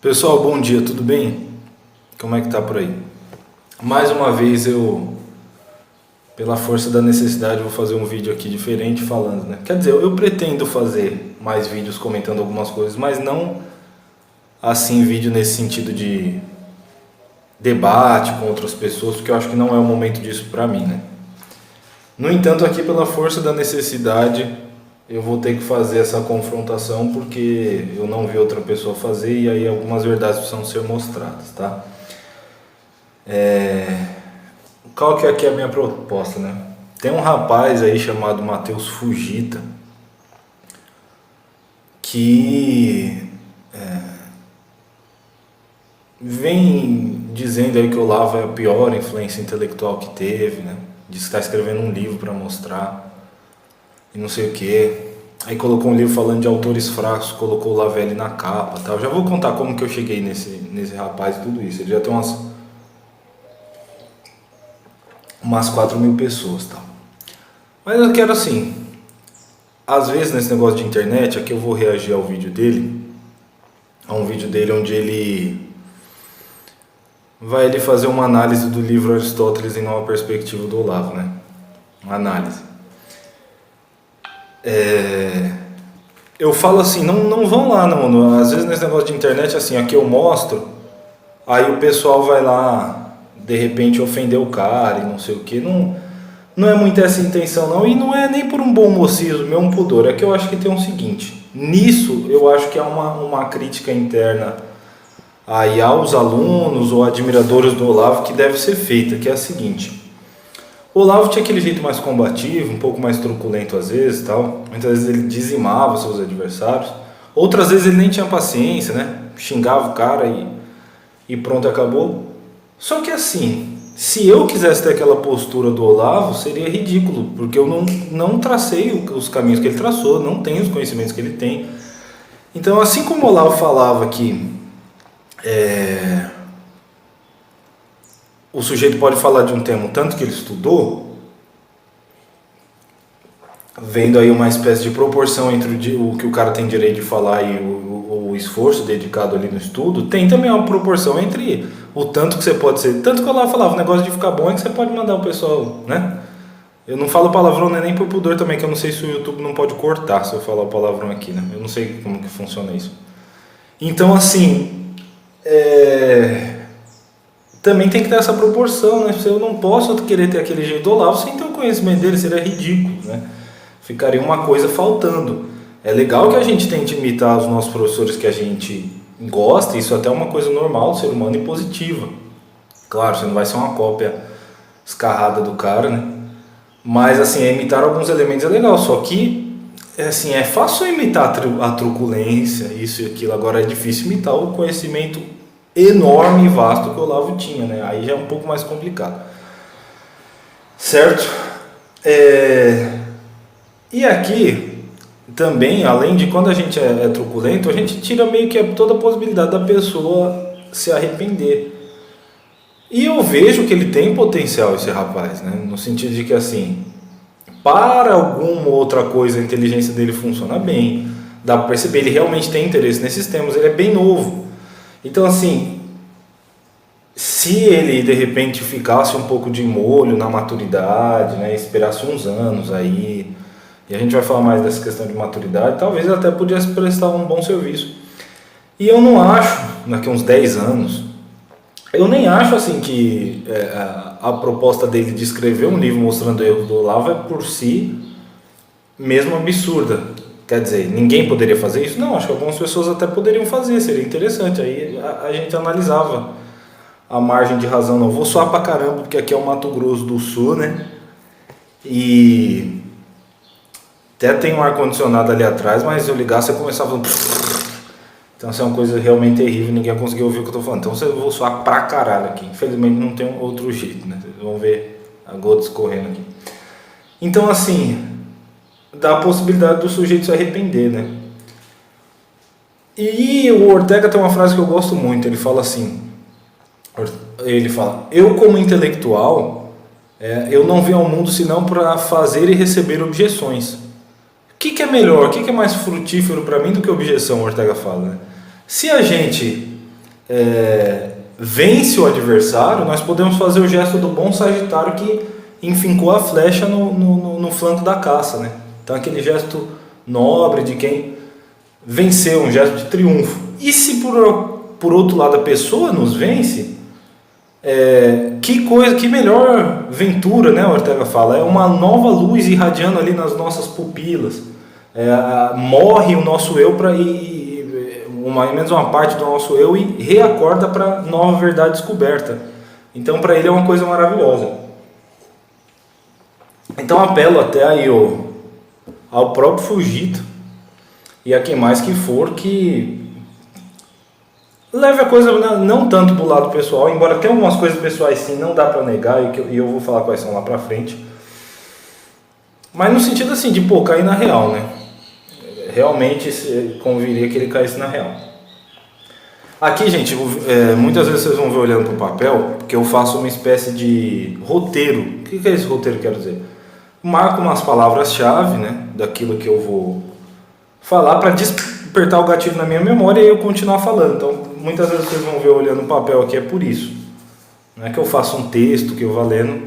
Pessoal, bom dia, tudo bem? Como é que tá por aí? Mais uma vez pela força da necessidade, vou fazer um vídeo aqui diferente falando, né? Quer dizer, eu pretendo fazer mais vídeos comentando algumas coisas, mas não assim vídeo nesse sentido de debate com outras pessoas, porque eu acho que não é o momento disso pra mim, né? No entanto, aqui pela força da necessidade, eu vou ter que fazer essa confrontação porque eu não vi outra pessoa fazer e aí algumas verdades precisam ser mostradas, tá? Qual que é aqui a minha proposta, né? Tem um rapaz aí chamado Matheus Fujita que vem dizendo aí que o Olavo é a pior influência intelectual que teve, né? Diz que está escrevendo um livro para mostrar e não sei o que. Aí colocou um livro falando de autores fracos, colocou o Lavelli na capa, tal. Já vou contar como que eu cheguei nesse rapaz e tudo isso. Ele já tem umas 4.000 pessoas, tal. Mas eu quero assim, às vezes nesse negócio de internet, aqui eu vou reagir ao vídeo dele, a um vídeo dele onde ele vai fazer uma análise do livro Aristóteles em Nova Perspectiva do Olavo, né? Uma análise. Eu falo assim, não vão lá, não. Às vezes nesse negócio de internet, assim, aqui eu mostro, aí o pessoal vai lá, de repente ofender o cara e não sei o que. Não é muito essa intenção, não. E não é nem por um bom mocismo, meu um pudor. É que eu acho que tem um seguinte. Nisso, eu acho que há uma crítica interna aí aos alunos ou admiradores do Olavo que deve ser feita, que é a seguinte. O Olavo tinha aquele jeito mais combativo, um pouco mais truculento às vezes, tal. Muitas vezes ele dizimava seus adversários. Outras vezes ele nem tinha paciência, né? Xingava o cara e pronto, acabou. Só que assim, se eu quisesse ter aquela postura do Olavo, seria ridículo, porque eu não tracei os caminhos que ele traçou, não tenho os conhecimentos que ele tem. Então, assim como o Olavo falava que o sujeito pode falar de um tema tanto que ele estudou, vendo aí uma espécie de proporção entre o que o cara tem direito de falar e o esforço dedicado ali no estudo, tem também uma proporção entre o tanto que você pode ser. Tanto que eu lá falava, o negócio de ficar bom é que você pode mandar o pessoal, né? Eu não falo palavrão nem por pudor também, que eu não sei se o YouTube não pode cortar se eu falar o palavrão aqui, né? Eu não sei como que funciona isso. Então, assim, também tem que ter essa proporção, né? Eu não posso querer ter aquele jeito do Olavo sem ter o conhecimento dele, seria ridículo, né? Ficaria uma coisa faltando. É legal que a gente tente imitar os nossos professores que a gente gosta, isso até é uma coisa normal do ser humano e positiva. Claro, você não vai ser uma cópia escarrada do cara, né? Mas, assim, imitar alguns elementos é legal, só que, assim, é fácil imitar a truculência, isso e aquilo, agora é difícil imitar o conhecimento enorme e vasto que o Olavo tinha, né? Aí já é um pouco mais complicado. Certo? E aqui, também, além de quando a gente é truculento, a gente tira meio que toda a possibilidade da pessoa se arrepender. E eu vejo que ele tem potencial, esse rapaz, né? No sentido de que, assim, para alguma outra coisa a inteligência dele funciona bem, dá para perceber, ele realmente tem interesse nesses temas, ele é bem novo. Então, assim, se ele de repente ficasse um pouco de molho na maturidade, né, esperasse uns anos aí, e a gente vai falar mais dessa questão de maturidade, talvez ele até pudesse prestar um bom serviço. E eu não acho, daqui a uns 10 anos, eu nem acho assim que a proposta dele de escrever um livro mostrando erros do Olavo é por si mesmo absurda. Quer dizer, ninguém poderia fazer isso? Não, acho que algumas pessoas até poderiam fazer, seria interessante. Aí a gente analisava a margem de razão. Não vou suar pra caramba, porque aqui é o Mato Grosso do Sul, né? E até tem um ar-condicionado ali atrás, mas se eu ligasse eu começava falando... Então isso é uma coisa realmente terrível, ninguém vai conseguir ouvir o que eu tô falando. Então eu vou suar pra caralho aqui. Infelizmente não tem outro jeito, né? Vocês vão ver a gota escorrendo aqui. Então, assim, dá a possibilidade do sujeito se arrepender, né? E o Ortega tem uma frase que eu gosto muito, ele fala assim, eu como intelectual, eu não vim ao mundo senão para fazer e receber objeções. O que é melhor, o que é mais frutífero para mim do que objeção, o Ortega fala, né? Se a gente vence o adversário, nós podemos fazer o gesto do bom sagitário que enfincou a flecha no flanco da caça, né? Então aquele gesto nobre de quem venceu, um gesto de triunfo. E se por outro lado a pessoa nos vence, que melhor ventura, né? Ortega fala, é uma nova luz irradiando ali nas nossas pupilas. Morre o nosso eu menos uma parte do nosso eu e reacorda para nova verdade descoberta. Então para ele é uma coisa maravilhosa. Então apelo até aí ao próprio Fujita e a quem mais que for que leve a coisa não tanto pro lado pessoal, embora tenha algumas coisas pessoais sim, não dá para negar e eu vou falar quais são lá pra frente, mas no sentido assim de cair na real, né? Realmente conviria que ele caísse na real. Aqui, gente, muitas vezes vocês vão ver olhando pro papel, porque eu faço uma espécie de roteiro. O que é esse roteiro que eu quero dizer? Marco umas palavras-chave, né, daquilo que eu vou falar para despertar o gatilho na minha memória e eu continuar falando. Então, muitas vezes vocês vão ver olhando o papel aqui, é por isso. Não é que eu faço um texto que eu vá lendo.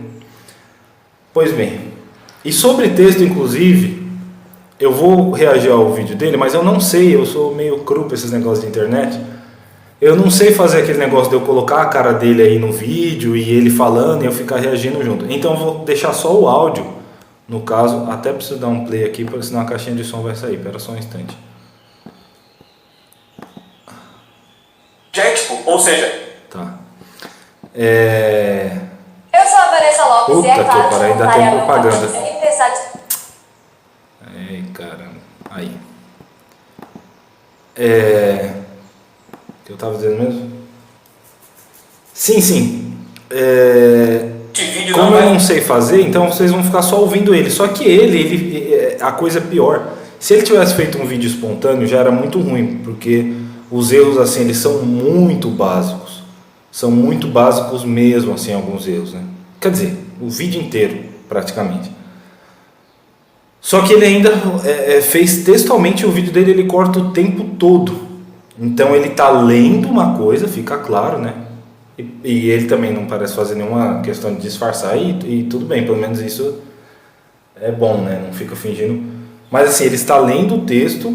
Pois bem, e sobre texto, inclusive, eu vou reagir ao vídeo dele, mas eu não sei, eu sou meio cru para esses negócios de internet. Eu não sei fazer aquele negócio de eu colocar a cara dele aí no vídeo e ele falando e eu ficar reagindo junto. Então eu vou deixar só o áudio, no caso, até preciso dar um play aqui, porque senão a caixinha de som vai sair. Espera só um instante. Ou seja... Tá. Eu sou a Vanessa Lopes. Puta e é claro que ainda tem propaganda. É Ei, caramba. Aí. O que eu tava dizendo mesmo? Sim. Como eu não sei fazer, então vocês vão ficar só ouvindo ele. Só que a coisa é pior. Se ele tivesse feito um vídeo espontâneo, já era muito ruim, porque os erros assim, eles são muito básicos. São muito básicos mesmo, assim, alguns erros, né? Quer dizer, o vídeo inteiro, praticamente. Só que ele ainda fez textualmente o vídeo dele, ele corta o tempo todo. Então ele está lendo uma coisa, fica claro, né? E ele também não parece fazer nenhuma questão de disfarçar e tudo bem, pelo menos isso é bom, né? Não fica fingindo. Mas assim, ele está lendo o texto,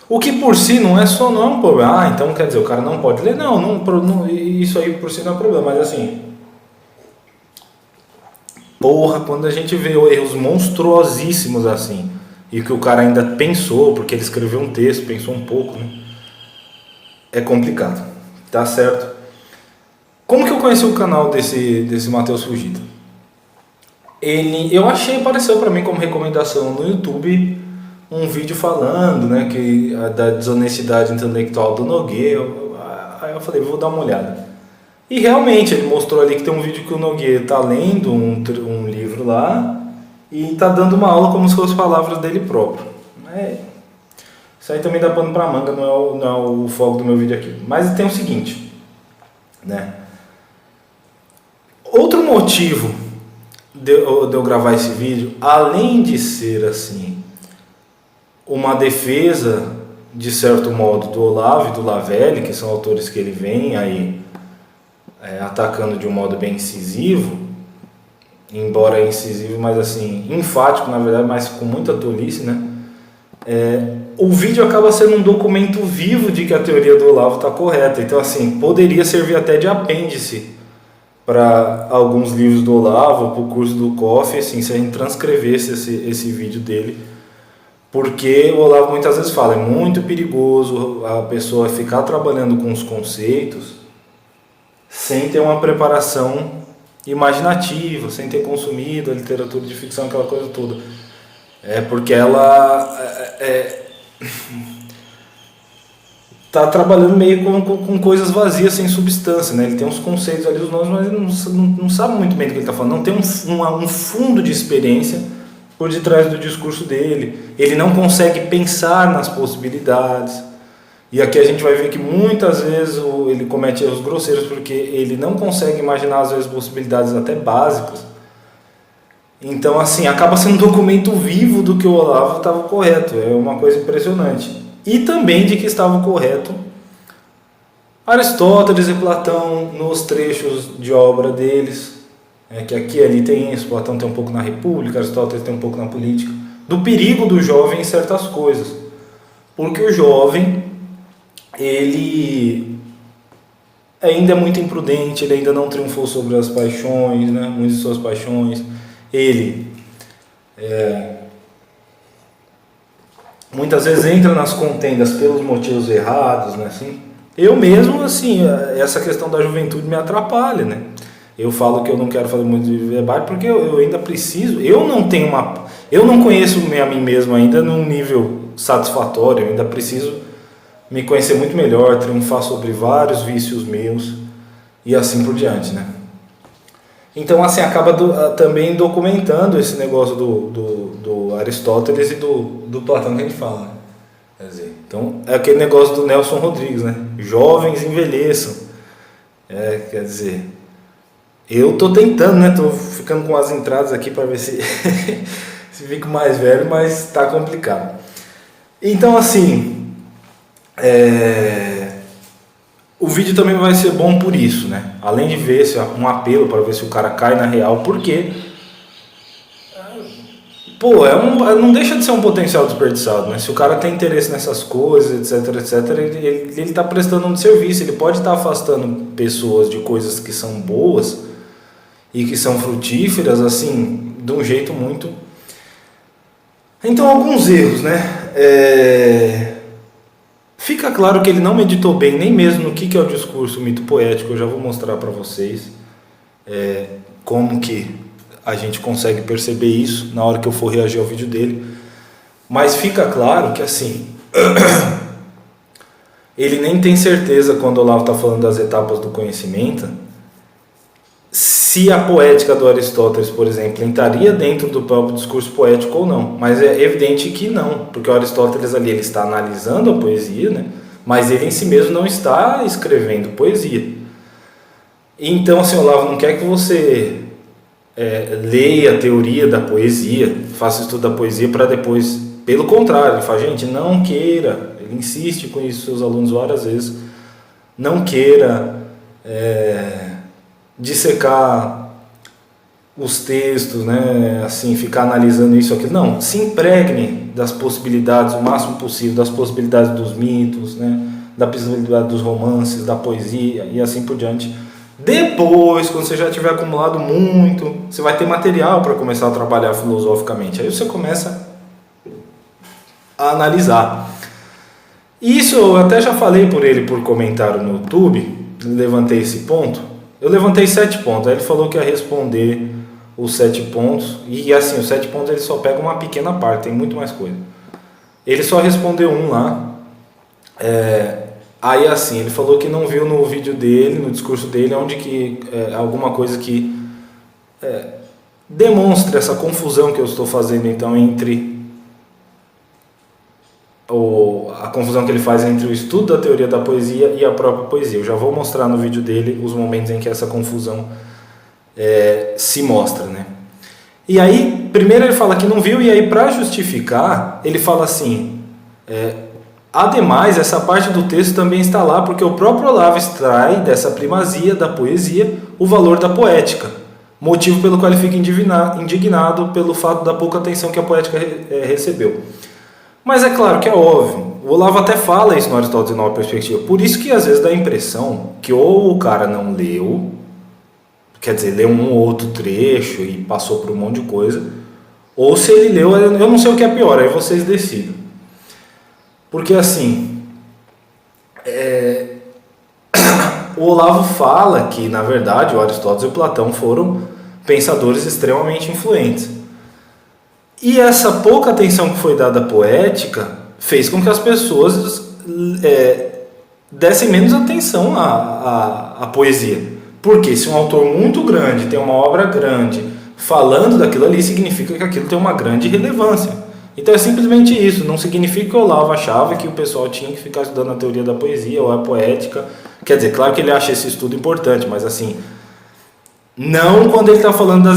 o que por si não é um problema. Então quer dizer, o cara não pode ler? Não, isso aí por si não é problema, mas assim... quando a gente vê erros monstruosíssimos assim, e que o cara ainda pensou, porque ele escreveu um texto, pensou um pouco, né? É complicado, tá certo? Como que eu conheci o canal desse Matheus Fujita? Apareceu para mim como recomendação no YouTube um vídeo falando, né, da desonestidade intelectual do Nogueira. Aí eu falei, vou dar uma olhada. E realmente ele mostrou ali que tem um vídeo que o Nogueira está lendo um livro lá e está dando uma aula como se fossem palavras dele próprio. Isso aí também dá pano para manga, não é o foco do meu vídeo aqui. Mas tem o seguinte, né? Outro motivo de eu gravar esse vídeo, além de ser assim uma defesa de certo modo do Olavo e do Lavelli, que são autores que ele vem aí atacando de um modo bem incisivo, embora incisivo, mas assim, enfático na verdade, mas com muita tolice, né? O vídeo acaba sendo um documento vivo de que a teoria do Olavo está correta. Então assim, poderia servir até de apêndice para alguns livros do Olavo, para o curso do COF, assim, se a gente transcrevesse esse vídeo dele, porque o Olavo muitas vezes fala, é muito perigoso a pessoa ficar trabalhando com os conceitos sem ter uma preparação imaginativa, sem ter consumido a literatura de ficção, aquela coisa toda. Porque ela está trabalhando meio com coisas vazias, sem substância, né? Ele tem uns conceitos ali, os nomes, mas ele não sabe muito bem do que ele está falando, não tem um fundo de experiência por detrás do discurso dele, ele não consegue pensar nas possibilidades. E aqui a gente vai ver que muitas vezes ele comete erros grosseiros porque ele não consegue imaginar às vezes possibilidades até básicas. Então assim, acaba sendo um documento vivo do que o Olavo estava correto, é uma coisa impressionante. E também de que estava correto Aristóteles e Platão nos trechos de obra deles, que aqui e ali tem isso, Platão tem um pouco na República, Aristóteles tem um pouco na Política, do perigo do jovem em certas coisas. Porque o jovem, ele ainda é muito imprudente, ele ainda não triunfou sobre as paixões, né? Muitas de suas paixões. Ele muitas vezes entra nas contendas pelos motivos errados, né? Assim, eu mesmo, assim, essa questão da juventude me atrapalha, né? Eu falo que eu não quero fazer muito de debate porque eu ainda preciso, eu não conheço a mim mesmo ainda num nível satisfatório, eu ainda preciso me conhecer muito melhor, triunfar sobre vários vícios meus e assim por diante, né? Então, assim, acaba também documentando esse negócio do Aristóteles e do Platão que a gente fala, né? Quer dizer, então, é aquele negócio do Nelson Rodrigues, né? Jovens envelheçam. Quer dizer, eu tô tentando, né? Tô ficando com as entradas aqui para ver se, se fico mais velho, mas tá complicado. Então, assim, o vídeo também vai ser bom por isso, né? Além de ver se um apelo para ver se o cara cai na real, porque não deixa de ser um potencial desperdiçado, né? Se o cara tem interesse nessas coisas, etc, ele tá prestando um serviço, ele pode estar afastando pessoas de coisas que são boas e que são frutíferas, assim, de um jeito muito... Então, alguns erros, né? Fica claro que ele não meditou bem nem mesmo no que é o discurso mito poético. Eu já vou mostrar para vocês como que a gente consegue perceber isso na hora que eu for reagir ao vídeo dele. Mas fica claro que, assim, ele nem tem certeza, quando o Olavo está falando das etapas do conhecimento, se a poética do Aristóteles, por exemplo, entraria dentro do próprio discurso poético ou não. Mas é evidente que não, porque o Aristóteles ali ele está analisando a poesia, né? Mas ele em si mesmo não está escrevendo poesia. Então, assim, Olavo não quer que você leia a teoria da poesia, faça estudo da poesia para depois... Pelo contrário, ele fala, gente, não queira, ele insiste com isso seus alunos várias vezes, não queira... dissecar os textos, né, assim, ficar analisando isso aqui. Não, se impregne das possibilidades o máximo possível, das possibilidades dos mitos, né, da possibilidade dos romances, da poesia e assim por diante. Depois, quando você já tiver acumulado muito, você vai ter material para começar a trabalhar filosoficamente. Aí você começa a analisar. Isso eu até já falei por ele por comentário no YouTube, levantei esse ponto. Eu levantei 7 pontos, aí ele falou que ia responder os 7 pontos, e assim, os 7 pontos ele só pega uma pequena parte, tem muito mais coisa. Ele só respondeu um lá, aí assim, ele falou que não viu no vídeo dele, no discurso dele, onde que alguma coisa que demonstre essa confusão que eu estou fazendo então entre... a confusão que ele faz entre o estudo da teoria da poesia e a própria poesia. Eu já vou mostrar no vídeo dele os momentos em que essa confusão se mostra, né? E aí, primeiro ele fala que não viu, e aí para justificar, ele fala assim, ademais, essa parte do texto também está lá porque o próprio Olavo extrai dessa primazia da poesia o valor da poética, motivo pelo qual ele fica indignado pelo fato da pouca atenção que a poética recebeu. Mas é claro que é óbvio, o Olavo até fala isso no Aristóteles em Nova Perspectiva, por isso que às vezes dá a impressão que ou o cara não leu, quer dizer, leu um ou outro trecho e passou por um monte de coisa, ou se ele leu, eu não sei o que é pior, aí vocês decidam. Porque assim, o Olavo fala que na verdade o Aristóteles e o Platão foram pensadores extremamente influentes. E essa pouca atenção que foi dada à poética fez com que as pessoas dessem menos atenção à poesia. Porque se um autor muito grande tem uma obra grande falando daquilo ali, significa que aquilo tem uma grande relevância. Então é simplesmente isso, não significa que o Olavo achava que o pessoal tinha que ficar estudando a teoria da poesia ou a poética. Quer dizer, claro que ele acha esse estudo importante, mas assim... Não quando ele está falando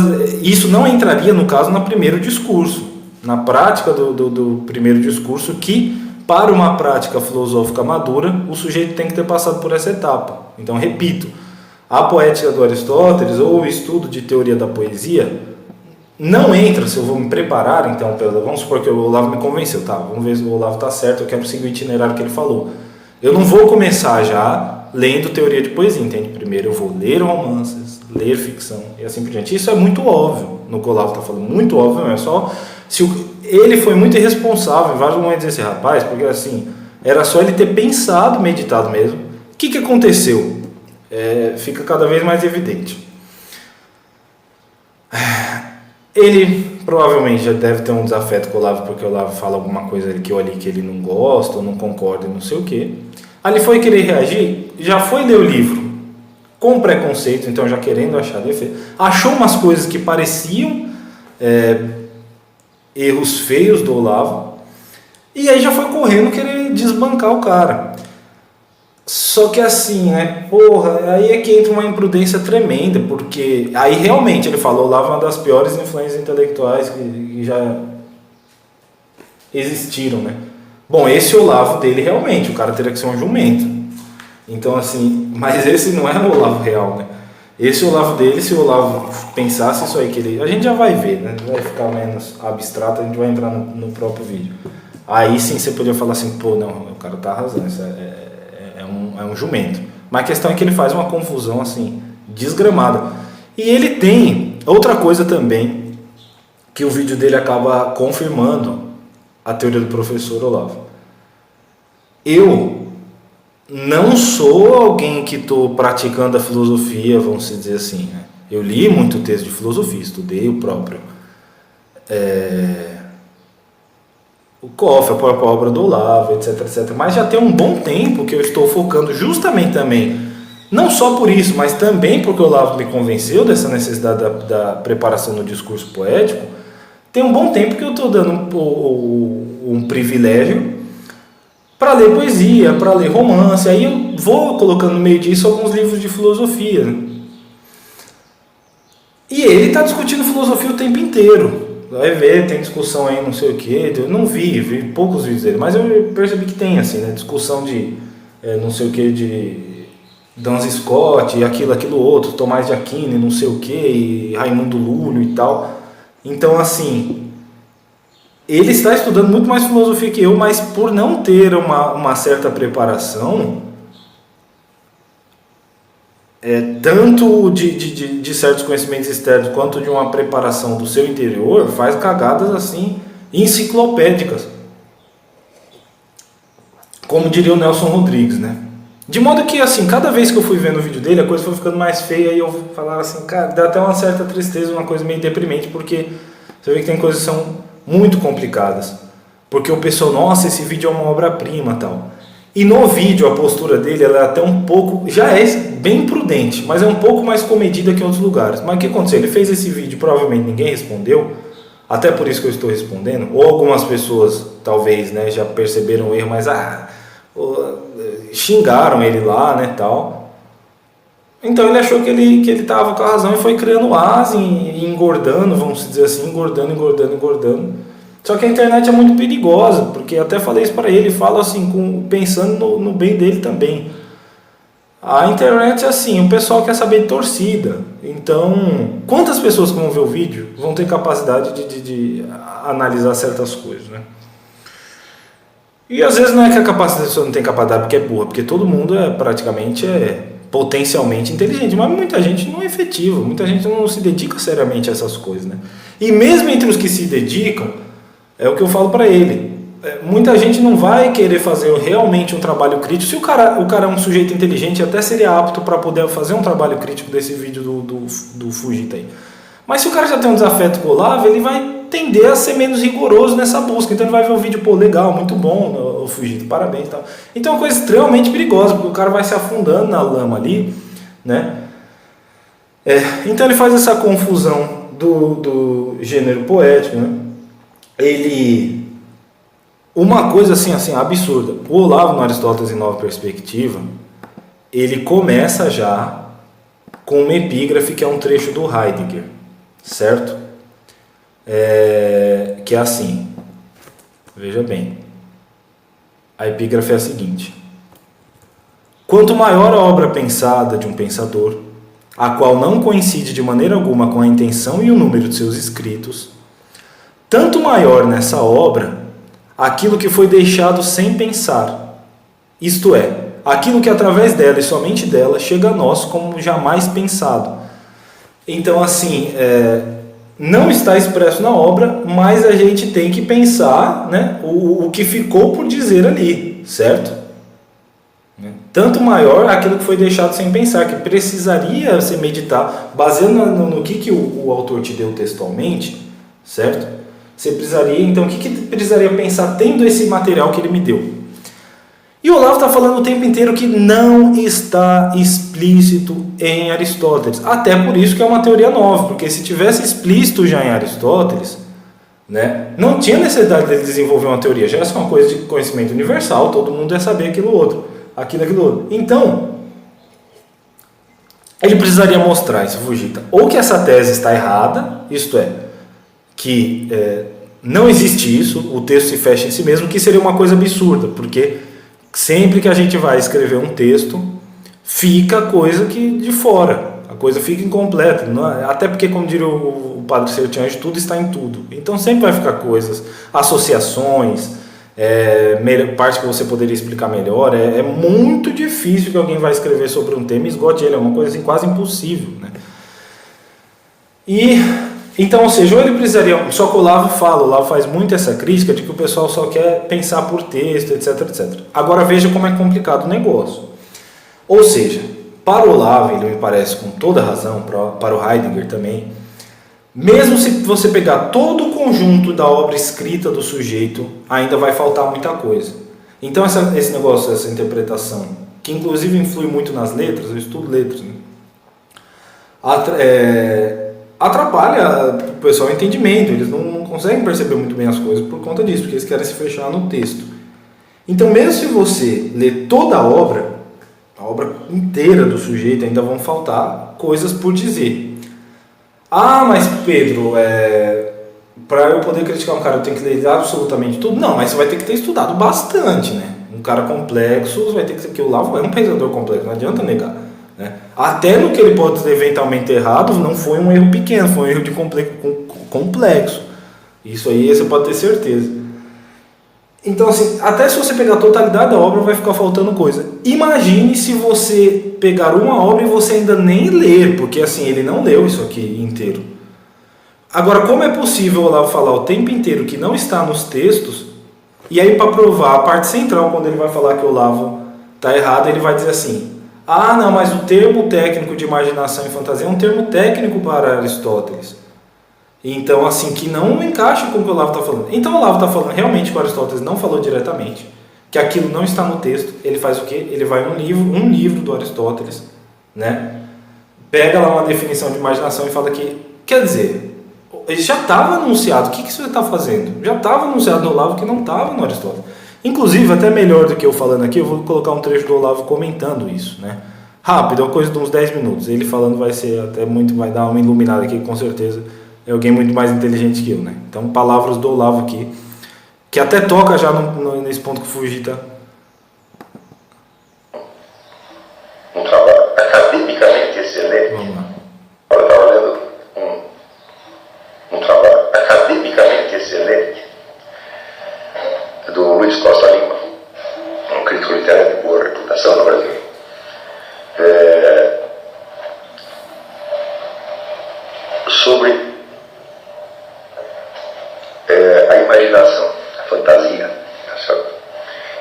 isso não entraria, no caso, no primeiro discurso. Na prática do primeiro discurso, que para uma prática filosófica madura, o sujeito tem que ter passado por essa etapa. Então, repito, a poética do Aristóteles ou o estudo de teoria da poesia não entra, se eu vou me preparar, então, vamos supor que o Olavo me convenceu, tá? Vamos ver se o Olavo está certo, eu quero seguir o itinerário que ele falou. Eu não vou começar já lendo teoria de poesia, entende? Primeiro eu vou ler romances, ler ficção e assim por diante. Isso é muito óbvio no que o Olavo está falando, muito óbvio, não é só... Ele foi muito irresponsável em vários momentos esse rapaz, porque assim, era só ele ter pensado, meditado mesmo. O que aconteceu? Fica cada vez mais evidente. Ele provavelmente já deve ter um desafeto com o Olavo, porque o Olavo fala alguma coisa que eu ali que ele não gosta, ou não concorda e não sei o quê. Aí ele foi querer reagir, já foi ler o livro com preconceito, então já querendo achar defeito. Achou umas coisas que pareciam erros feios do Olavo, e aí já foi correndo querer desbancar o cara. Só que assim, porra, aí é que entra uma imprudência tremenda, porque aí realmente ele falou, o Olavo é uma das piores influências intelectuais que já existiram, né? Bom, esse Olavo dele realmente, o cara teria que ser um jumento. Então assim, mas esse não é o Olavo real, né? Esse Olavo dele, se o Olavo pensasse isso aí que ele... A gente já vai ver, né? Vai ficar menos abstrato, a gente vai entrar no próprio vídeo. Aí sim você podia falar assim, pô, não, o cara tá arrasando, isso é um jumento. Mas a questão é que ele faz uma confusão assim, desgramada. E ele tem outra coisa também, que o vídeo dele acaba confirmando a teoria do professor Olavo. Eu não sou alguém que estou praticando a filosofia, vamos dizer assim, né? Eu li muito texto de filosofia, estudei o próprio o Koff, a própria obra do Olavo, etc, etc. Mas já tem um bom tempo que eu estou focando justamente também, não só por isso, mas também porque o Olavo me convenceu dessa necessidade da preparação no discurso poético. Tem um bom tempo que eu estou dando um privilégio para ler poesia, para ler romance. Aí eu vou colocando no meio disso alguns livros de filosofia. E ele está discutindo filosofia o tempo inteiro. Vai ver, tem discussão aí, não sei o que. Eu não vi poucos vídeos dele, mas eu percebi que tem, assim, né? Discussão de não sei o que, de Duns Scott, aquilo outro, Tomás de Aquino, não sei o que, e Raimundo Lúlio e tal. Então, assim, ele está estudando muito mais filosofia que eu, mas por não ter uma certa preparação, tanto de certos conhecimentos externos quanto de uma preparação do seu interior, faz cagadas assim enciclopédicas, como diria o Nelson Rodrigues, né? De modo que assim, cada vez que eu fui vendo o vídeo dele, a coisa foi ficando mais feia e eu falava assim, cara, dá até uma certa tristeza, uma coisa meio deprimente, porque você vê que tem coisas que são muito complicadas, porque o pessoal, nossa, esse vídeo é uma obra-prima, tal. E no vídeo a postura dele ela é até um pouco, já é bem prudente, mas é um pouco mais comedida que em outros lugares. Mas o que aconteceu? Ele fez esse vídeo, provavelmente ninguém respondeu, até por isso que eu estou respondendo, ou algumas pessoas talvez, né, já perceberam o erro, mas xingaram ele lá, né, tal. Então ele achou que ele estava com a razão e foi criando asa e engordando, vamos dizer assim, engordando. Só que a internet é muito perigosa, porque até falei isso para ele, falo assim, pensando no bem dele também. A internet é assim, o pessoal quer saber de torcida. Então, quantas pessoas que vão ver o vídeo vão ter capacidade de analisar certas coisas, né? E às vezes não é que a pessoa não tem capacidade porque é burra, porque todo mundo praticamente potencialmente inteligente, mas muita gente não é efetiva, muita gente não se dedica seriamente a essas coisas, né? E mesmo entre os que se dedicam, é o que eu falo para ele. Muita gente não vai querer fazer realmente um trabalho crítico. Se o cara é um sujeito inteligente, até seria apto para poder fazer um trabalho crítico desse vídeo do Fujita aí. Mas se o cara já tem um desafeto com o Olavo, ele vai tender a ser menos rigoroso nessa busca. Então ele vai ver o vídeo, pô, legal, muito bom, o Fujita, parabéns e tal. Então é uma coisa extremamente perigosa, porque o cara vai se afundando na lama ali, né? Então ele faz essa confusão do gênero poético, né? Uma coisa assim absurda. O Olavo no Aristóteles em Nova Perspectiva, ele começa já com uma epígrafe que é um trecho do Heidegger, certo? Que é assim, veja bem. A epígrafe é a seguinte: quanto maior a obra pensada de um pensador, a qual não coincide de maneira alguma com a intenção e o número de seus escritos, tanto maior nessa obra aquilo que foi deixado sem pensar, isto é, aquilo que através dela e somente dela chega a nós como jamais pensado. Então, assim, não está expresso na obra, mas a gente tem que pensar, né, o que ficou por dizer ali, certo? Tanto maior aquilo que foi deixado sem pensar, que precisaria você meditar, baseado no que o autor te deu textualmente, certo? Você precisaria, então, o que precisaria pensar tendo esse material que ele me deu? E o Olavo está falando o tempo inteiro que não está explícito em Aristóteles. Até por isso que é uma teoria nova, porque se tivesse explícito já em Aristóteles, né, não tinha necessidade de desenvolver uma teoria. Já é uma coisa de conhecimento universal, todo mundo ia saber aquilo outro. Então, ele precisaria mostrar, esse Fujita, ou que essa tese está errada, isto é, que não existe isso, o texto se fecha em si mesmo, que seria uma coisa absurda, porque sempre que a gente vai escrever um texto, fica coisa que de fora, a coisa fica incompleta, até porque, como diria o padre Sertiange, tudo está em tudo, então sempre vai ficar coisas, associações, parte que você poderia explicar melhor. É muito difícil que alguém vai escrever sobre um tema e esgote ele, é uma coisa assim, quase impossível, né? Então, ou seja, ou ele precisaria, só que o Olavo faz muito essa crítica de que o pessoal só quer pensar por texto, etc, etc. Agora veja como é complicado o negócio. Ou seja, para o Olavo, ele me parece com toda razão, para o Heidegger também, mesmo se você pegar todo o conjunto da obra escrita do sujeito, ainda vai faltar muita coisa. Então esse negócio, essa interpretação, que inclusive influi muito nas letras, eu estudo letras, né? Atrapalha o pessoal o entendimento, eles não conseguem perceber muito bem as coisas por conta disso, porque eles querem se fechar no texto. Então, mesmo se você ler toda a obra inteira do sujeito, ainda vão faltar coisas por dizer. Ah, mas Pedro, para eu poder criticar um cara eu tenho que ler absolutamente tudo? Não, mas você vai ter que ter estudado bastante, né? Um cara complexo, você vai ter que ser, porque o Olavo é um pensador complexo, não adianta negar, né? Até no que ele pode ter eventualmente errado, não foi um erro pequeno, foi um erro de complexo. Isso aí você pode ter certeza. Então, assim, até se você pegar a totalidade da obra, vai ficar faltando coisa. Imagine se você pegar uma obra e você ainda nem ler, porque assim, ele não leu isso aqui inteiro. Agora, como é possível o Olavo falar o tempo inteiro que não está nos textos, e aí para provar a parte central, quando ele vai falar que o Olavo está errado, ele vai dizer assim: ah, não, mas o termo técnico de imaginação e fantasia é um termo técnico para Aristóteles. Então, assim, que não encaixa com o que o Olavo está falando. Então, o Olavo está falando realmente que o Aristóteles não falou diretamente, que aquilo não está no texto. Ele faz o quê? Ele vai um livro do Aristóteles, né? Pega lá uma definição de imaginação e fala que, quer dizer, ele já estava anunciado. O que você está fazendo? Já estava anunciado no Olavo que não estava no Aristóteles. Inclusive, até melhor do que eu falando aqui, eu vou colocar um trecho do Olavo comentando isso, né? Rápido, é uma coisa de uns 10 minutos. Ele falando vai ser até muito, vai dar uma iluminada aqui, com certeza. É alguém muito mais inteligente que eu, né? Então, palavras do Olavo aqui, que até toca já nesse ponto que o Fujita. Um trabalho academicamente excelente. Vamos lá. Eu estava lendo um trabalho academicamente excelente do Luiz Costa Lima, um crítico literário de boa reputação no Brasil. Sobre a imaginação, a fantasia.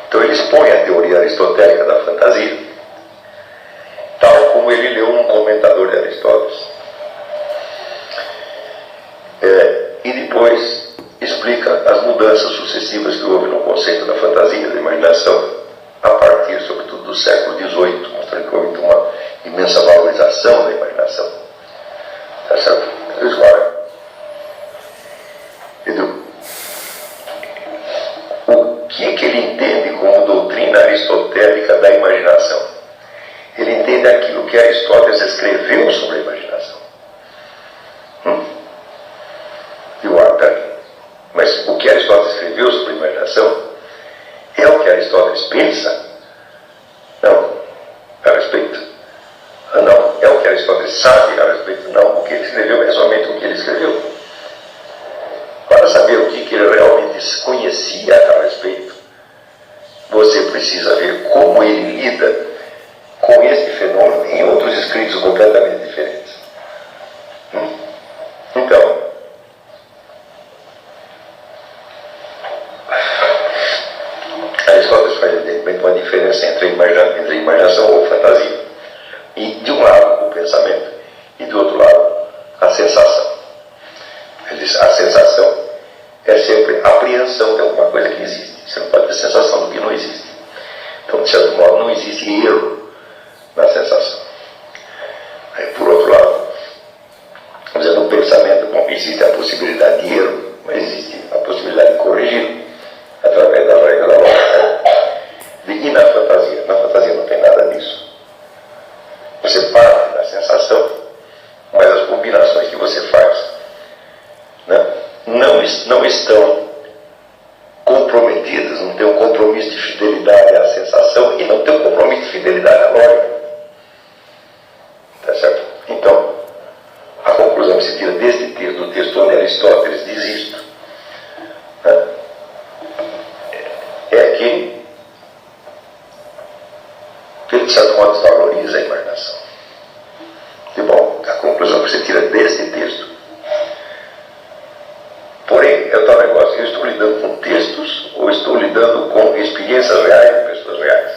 Então ele expõe a teoria aristotélica da fantasia, tal como ele leu um comentador de Aristóteles. E depois explica as mudanças sucessivas que houve no conceito da fantasia, da imaginação, a partir, sobretudo, do século XVIII, mostrando que houve uma imensa valorização da imaginação. Tá certo? O que ele entende como doutrina aristotélica da imaginação? Ele entende aquilo que Aristóteles escreveu sobre a imaginação. Mas o que Aristóteles escreveu sobre a imaginação é o que Aristóteles Aristóteles sabe a respeito, não o que ele escreveu, é somente o que ele escreveu. Para saber o que ele realmente conhecia a respeito, você precisa ver como ele lida com este fenômeno em outros escritos completamente diferentes. Então, Aristóteles faz evidentemente uma diferença entre a imaginação ou fantasia, e de um lado o pensamento, e do outro lado a sensação. Ele diz, a sensação é sempre a apreensão de alguma coisa que existe. Você não pode ter sensação do que não existe. Então, de certo modo, não existe erro na sensação. Aí, por outro lado, vamos dizer, no pensamento, bom, existe a possibilidade de erro, mas existe a possibilidade de corrigir através da regra da lógica. E na fantasia? Na fantasia não tem nada disso. Você parte da sensação, mas as combinações que você faz, né, não estão comprometidas, não tem um compromisso de fidelidade à sensação e não tem um compromisso de fidelidade à lógica. Tá certo? Então, a conclusão que se tira deste texto, do texto onde Aristóteles diz isto, né, é que ele, de certo modo, desvaloriza a imaginação. E, bom, a conclusão que se tira deste texto. Porém, é o tal negócio, eu estou lidando com textos ou estou lidando com experiências reais de pessoas reais?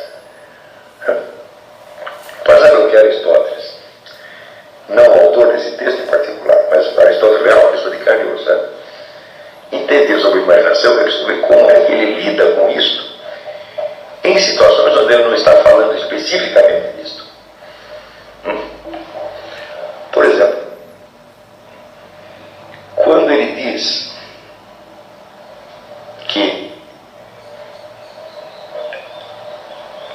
Para saber o que é Aristóteles, não o autor desse texto em particular, mas Aristóteles é uma pessoa de carne e osso, entender sobre imaginação, é descobrir como é que ele lida com isso em situações onde ele não está falando especificamente disso. Por exemplo, quando ele diz que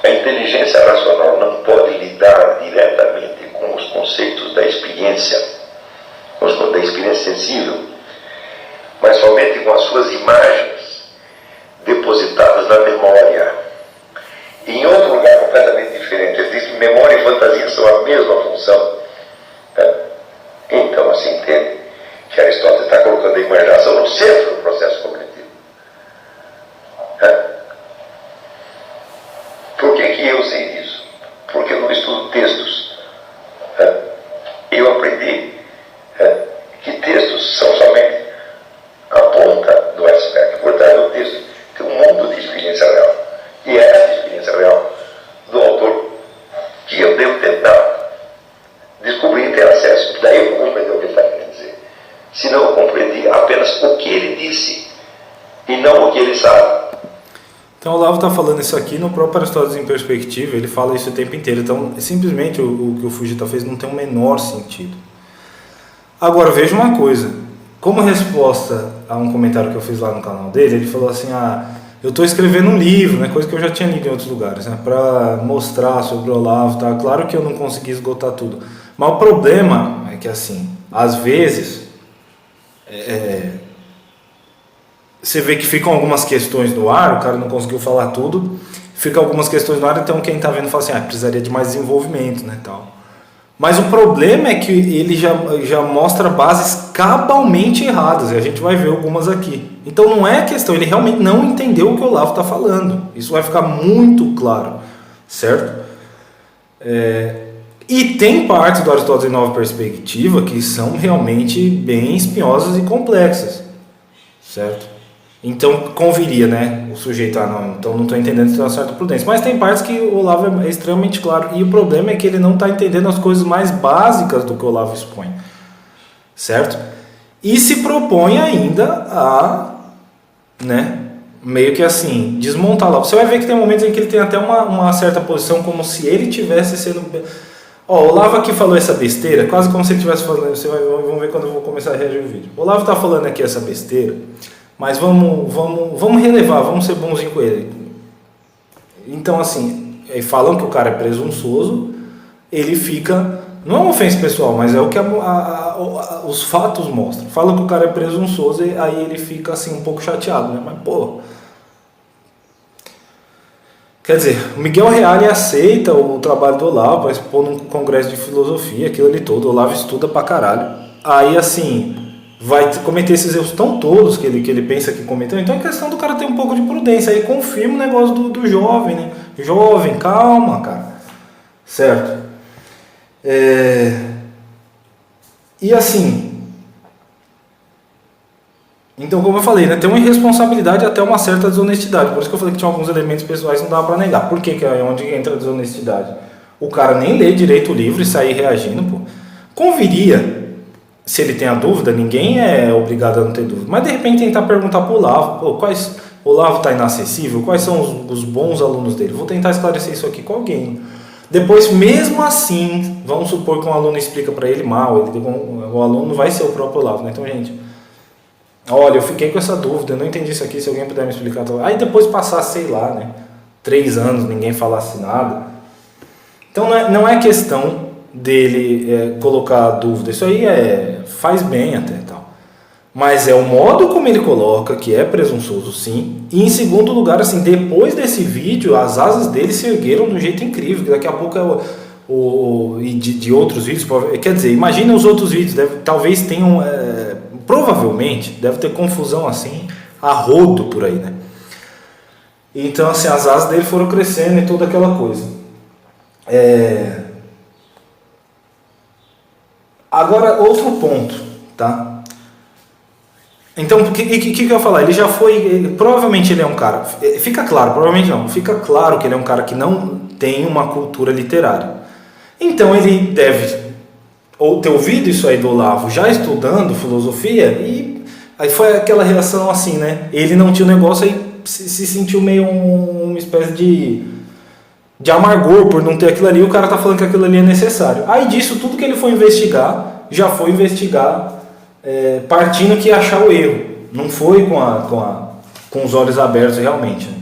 a inteligência racional não pode lidar diretamente com os conceitos da experiência sensível, mas somente com as suas imagens depositadas na memória. E em outro lugar completamente diferente, ele diz que memória e fantasia são a mesma função. Então, assim, entende que Aristóteles está colocando a imaginação no centro do processo cognitivo. Por que eu sei disso? Porque eu não estudo textos. Eu aprendi que textos são somente a ponta do iceberg. Por trás do texto tem um mundo de experiência real. E é essa experiência real do autor que eu devo tentar descobrir e ter acesso. Daí eu vou compreender o que ele está querendo dizer. Senão eu compreendi apenas o que ele disse e não o que ele sabe. Então o Olavo está falando isso aqui no próprio Aristóteles em Perspectiva, ele fala isso o tempo inteiro. Então simplesmente o que o Fujita fez não tem o menor sentido. Agora veja uma coisa, como resposta a um comentário que eu fiz lá no canal dele, ele falou assim, eu estou escrevendo um livro, né, coisa que eu já tinha lido em outros lugares, né, para mostrar sobre o Olavo, tá? Claro que eu não consegui esgotar tudo, mas o problema é que assim, às vezes você vê que ficam algumas questões no ar, o cara não conseguiu falar tudo, fica algumas questões no ar, então quem está vendo fala assim, precisaria de mais desenvolvimento, né, tal. Mas o problema é que ele já mostra bases cabalmente erradas, e a gente vai ver algumas aqui. Então não é questão, ele realmente não entendeu o que o Olavo está falando. Isso vai ficar muito claro, certo? E tem partes do Aristóteles em Nova Perspectiva que são realmente bem espinhosas e complexas, certo? Então conviria, né, o sujeito, então não estou entendendo, se tem uma certa prudência. Mas tem partes que o Olavo é extremamente claro, e o problema é que ele não está entendendo as coisas mais básicas do que o Olavo expõe, certo? E se propõe ainda a, né, meio que assim, desmontar lá. Você vai ver que tem momentos em que ele tem até uma certa posição, como se ele tivesse sendo... o Olavo aqui falou essa besteira, quase como se ele estivesse falando, vamos ver quando eu vou começar a reagir o vídeo. O Olavo está falando aqui essa besteira, mas vamos relevar, vamos ser bonzinho com ele. Então, assim, falam que o cara é presunçoso, ele fica... Não é uma ofensa pessoal, mas é o que os fatos mostram. Falam que o cara é presunçoso e aí ele fica assim um pouco chateado, né? Mas, pô... Quer dizer, o Miguel Reale aceita o trabalho do Olavo para expor num congresso de filosofia, aquilo ali todo, o Olavo estuda pra caralho. Aí, assim, vai cometer esses erros tão todos que ele pensa que cometeu. Então é questão do cara ter um pouco de prudência. Aí confirma o negócio do jovem, né? Jovem, calma, cara. Certo? E assim... Então, como eu falei, né, tem uma irresponsabilidade até uma certa desonestidade. Por isso que eu falei que tinha alguns elementos pessoais que não dava pra negar. Por que é onde entra a desonestidade? O cara nem lê direito o livro e sair reagindo, pô. Conviria, se ele tem a dúvida, ninguém é obrigado a não ter dúvida. Mas de repente tentar perguntar pro Olavo, pô, o Olavo tá inacessível? Quais são os bons alunos dele? Vou tentar esclarecer isso aqui com alguém. Depois, mesmo assim, vamos supor que um aluno explica para ele mal, o aluno vai ser o próprio Olavo, né? Então, gente... Olha, eu fiquei com essa dúvida, eu não entendi isso aqui, se alguém puder me explicar. Aí depois passar, sei lá, né? 3 anos, ninguém falasse nada. Então não é questão dele colocar dúvida, isso aí faz bem até tal. Mas é o modo como ele coloca, que é presunçoso sim. E em segundo lugar, assim, depois desse vídeo, as asas dele se ergueram de um jeito incrível, que daqui a pouco de outros vídeos, quer dizer, imagina os outros vídeos, talvez tenham... Provavelmente deve ter confusão assim a rodo por aí, né? Então assim, as asas dele foram crescendo e toda aquela coisa. Agora outro ponto, tá? Então o que eu ia falar? Ele já foi, provavelmente ele é um cara, fica claro, provavelmente não, fica claro que ele é um cara que não tem uma cultura literária. Então ele deve ou ter ouvido isso aí do Olavo já estudando filosofia, e aí foi aquela reação assim, né? Ele não tinha o negócio, aí se sentiu meio uma espécie de amargor por não ter aquilo ali, o cara tá falando que aquilo ali é necessário. Aí disso, tudo que ele foi investigar, já foi investigar partindo que ia achar o erro, não foi com os olhos abertos realmente, né?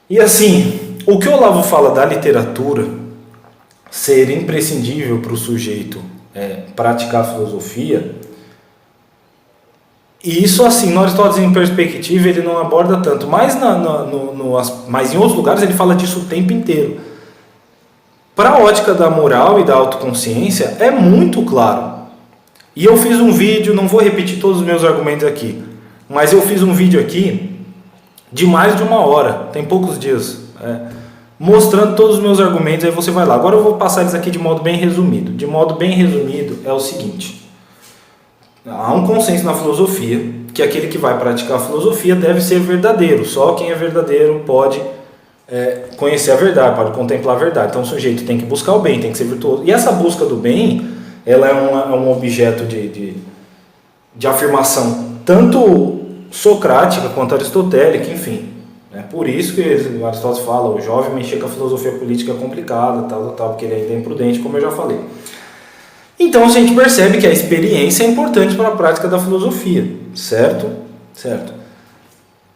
E assim, o que o Olavo fala da literatura ser imprescindível para o sujeito praticar a filosofia, e isso assim, no Aristóteles em perspectiva ele não aborda tanto, mas mas em outros lugares ele fala disso o tempo inteiro. Para a ótica da moral e da autoconsciência é muito claro. E eu fiz um vídeo, não vou repetir todos os meus argumentos aqui, mas eu fiz um vídeo aqui de mais de 1 hora, tem poucos dias, mostrando todos os meus argumentos, aí você vai lá. Agora eu vou passar eles aqui de modo bem resumido. De modo bem resumido é o seguinte: há um consenso na filosofia que aquele que vai praticar a filosofia deve ser verdadeiro. Só quem é verdadeiro pode conhecer a verdade, pode contemplar a verdade. Então o sujeito tem que buscar o bem, tem que ser virtuoso. E essa busca do bem, ela é um objeto de afirmação tanto socrática quanto aristotélica, enfim. É por isso que o Aristóteles fala, o jovem mexer com a filosofia política é complicada, tal, porque ele ainda é imprudente, como eu já falei. Então a gente percebe que a experiência é importante para a prática da filosofia, certo? Certo.